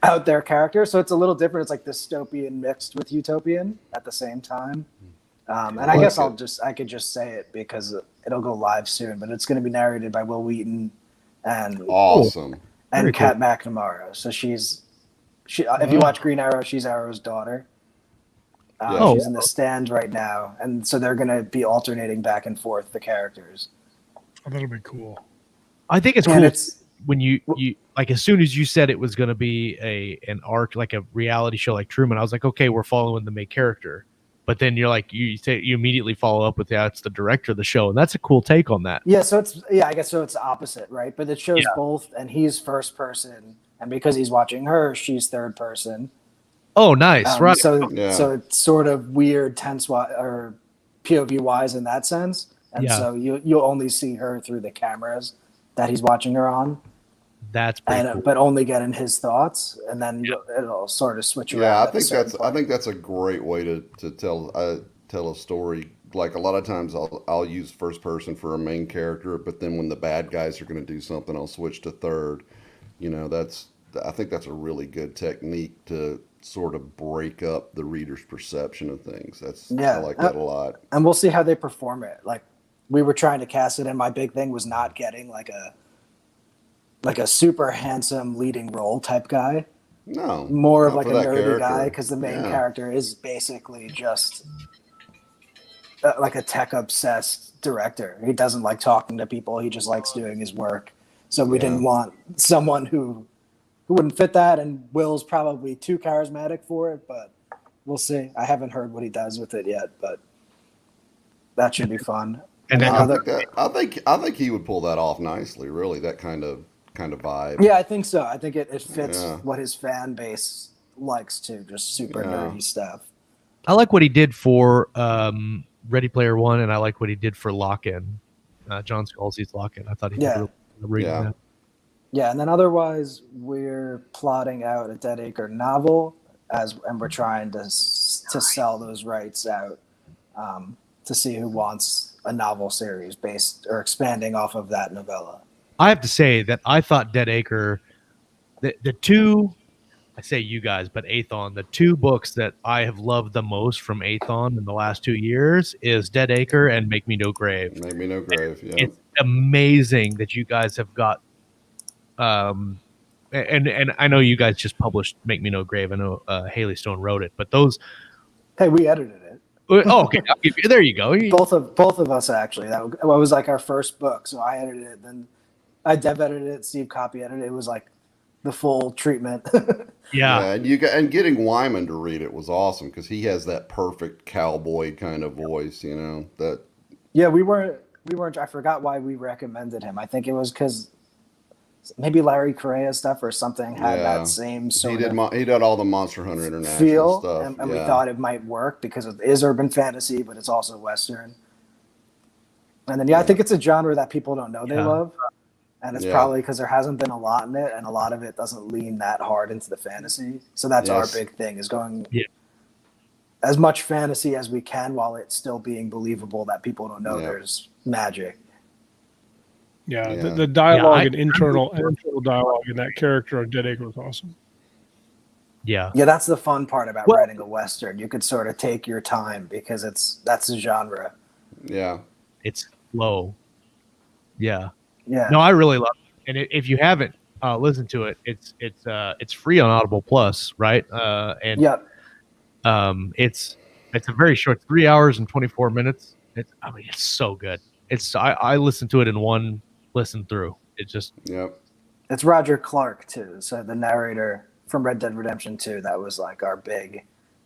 out there character. So it's a little different. It's like dystopian mixed with utopian at the same time. And I guess I could just say it because it'll go live soon, but it's going to be narrated by Will Wheaton and Kat McNamara. So if you watch Green Arrow, she's Arrow's daughter. Yeah. She's in the stand right now, and so they're going to be alternating back and forth the characters. Oh, that'll be cool. I think it's And cool it's when you like, as soon as you said it was going to be an arc, like a reality show like Truman, I was like, okay, we're following the main character. But then you're like, you immediately follow up with, it's the director of the show, and that's a cool take on that. yeah. So I guess so. It's opposite, right? But it shows both, and he's first person, and because he's watching her, she's third person. Oh, nice, right? So it's sort of weird, tense or POV wise in that sense, and so you'll only see her through the cameras that he's watching her on. That's pretty cool. But only getting his thoughts, and then it'll sort of switch around. Yeah, I think that's a great way to tell a story. Like, a lot of times I'll use first person for a main character, but then when the bad guys are going to do something, I'll switch to third. I think that's a really good technique to sort of break up the reader's perception of things. I like that a lot. And we'll see how they perform it. Like, we were trying to cast it, and my big thing was not getting like a super handsome leading role type guy. No, more of like a nerdy guy, because the main character is basically just like a tech obsessed director. He doesn't like talking to people. He just likes doing his work. So we didn't want someone who wouldn't fit that, and Will's probably too charismatic for it, but we'll see. I haven't heard what he does with it yet, but that should be fun. And I think he would pull that off nicely. Really, that kind of vibe. Yeah, I think so. I think it fits what his fan base likes too. Just super nerdy stuff. I like what he did for Ready Player One, and I like what he did for Lock-In. John Scalzi's Lock-In. I thought he did really that. Yeah, and then otherwise, we're plotting out a Dead Acre novel, and we're trying to sell those rights out to see who wants a novel series based or expanding off of that novella. I have to say that I thought Dead Acre, the two, I say you guys, but Aethon, the two books that I have loved the most from Aethon in the last 2 years is Dead Acre and Make Me No Grave. Make Me No Grave, yeah. It's amazing that you guys have got, and I know you guys just published Make Me No Grave. I know Haley Stone wrote it, but those. Hey, we edited it. Oh, okay. There you go. Both of us actually. That was like our first book, so I edited it. Then I dev edited it. Steve copy edited it. It was like the full treatment. Yeah, and getting Wyman to read it was awesome because he has that perfect cowboy kind of voice. That. Yeah, we weren't. I forgot why we recommended him. I think it was because maybe Larry Correa stuff or something had that same sort of. He did all the Monster Hunter International feel, stuff, and we thought it might work because it is urban fantasy, but it's also Western. And then I think it's a genre that people don't know they love, and it's probably because there hasn't been a lot in it, and a lot of it doesn't lean that hard into the fantasy. So that's our big thing, is going as much fantasy as we can while it's still being believable that people don't know there's magic. Yeah, the dialogue and internal dialogue in that character of Dead Acre was awesome. Yeah, that's the fun part about writing a Western. You could sort of take your time because that's a genre. Yeah, it's slow. Yeah. No, I really love it. And if you haven't listened to it, it's free on Audible Plus, right? It's a very short, 3 hours and 24 minutes. It's so good. I listened to it in one listen through. It's just It's Roger Clark too. So the narrator from Red Dead Redemption 2. That was like our big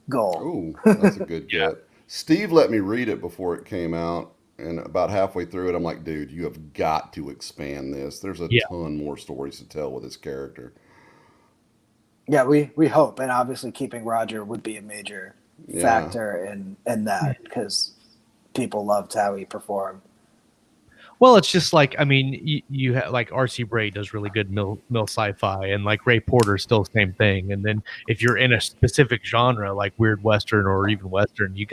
goal. Ooh, that's a good get. Steve let me read it before it came out, and about halfway through it, I'm like, dude, you have got to expand this. There's a ton more stories to tell with this character. Yeah, we hope, and obviously keeping Roger would be a major factor in that because people loved how he performed. Well, it's just like, I mean, you have like R.C. Bray does really good mill sci-fi, and like Ray Porter is still the same thing. And then if you're in a specific genre like weird Western or even Western, you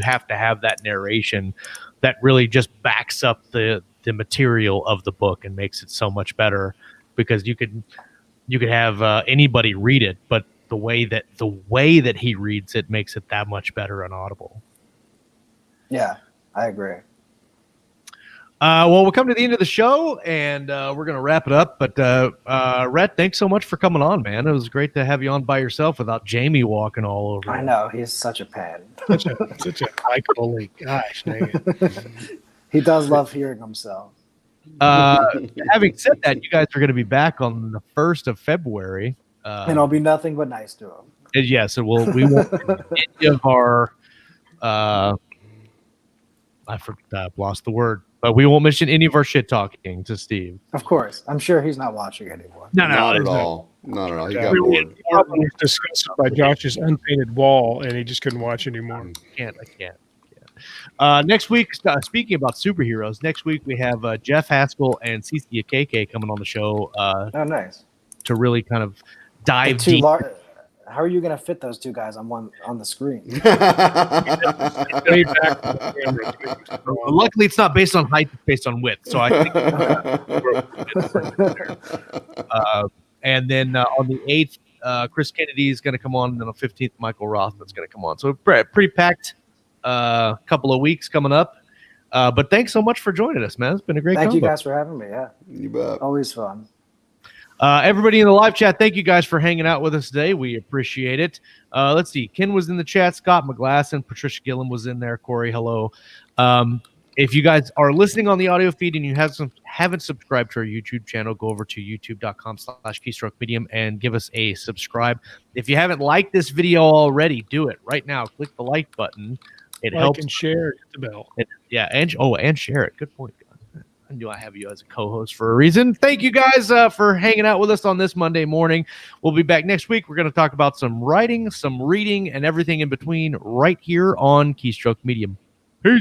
have to have that narration that really just backs up the material of the book and makes it so much better, because you could have anybody read it, but the way that he reads it makes it that much better on Audible. Yeah, I agree. Well, we'll come to the end of the show, and we're going to wrap it up. But, Rhett, thanks so much for coming on, man. It was great to have you on by yourself without Jamie walking all over. I know. He's such a pain. Such a high bully. Gosh, dang it. He does love hearing himself. Having said that, you guys are going to be back on the 1st of February. And I'll be nothing but nice to him. Yeah, so we won't any of our I've lost the word, but we won't mention any of our shit talking to Steve. Of course. I'm sure he's not watching anymore. Not at all. Not at all. He got bored. Probably was disgusted by Josh's unpainted wall, and he just couldn't watch anymore. I can't. Next week, speaking about superheroes, next week we have Jeff Haskell and Cece Akeke coming on the show. Oh, nice. To really kind of dive deep. How are you going to fit those two guys on the screen? Luckily, it's not based on height; it's based on width. So I think. And then on the 8th, Chris Kennedy is going to come on, and then on the 15th, Michael Rothman's going to come on. So pretty packed couple of weeks coming up. But thanks so much for joining us, man. It's been a great. Thank you guys for having me. Yeah, you bet. Always fun. Everybody in the live chat, thank you guys for hanging out with us today. We appreciate it. Let's see. Ken was in the chat. Scott McGlasson, Patricia Gillen was in there. Corey, hello. If you guys are listening on the audio feed and you haven't subscribed to our YouTube channel, go over to youtube.com/keystroke-medium and give us a subscribe. If you haven't liked this video already, do it right now. Click the like button. It helps. And share. Hit the bell. And share it. Good point. I knew I have you as a co-host for a reason. Thank you guys for hanging out with us on this Monday morning. We'll be back next week. We're going to talk about some writing, some reading, and everything in between right here on Keystroke Medium. Peace.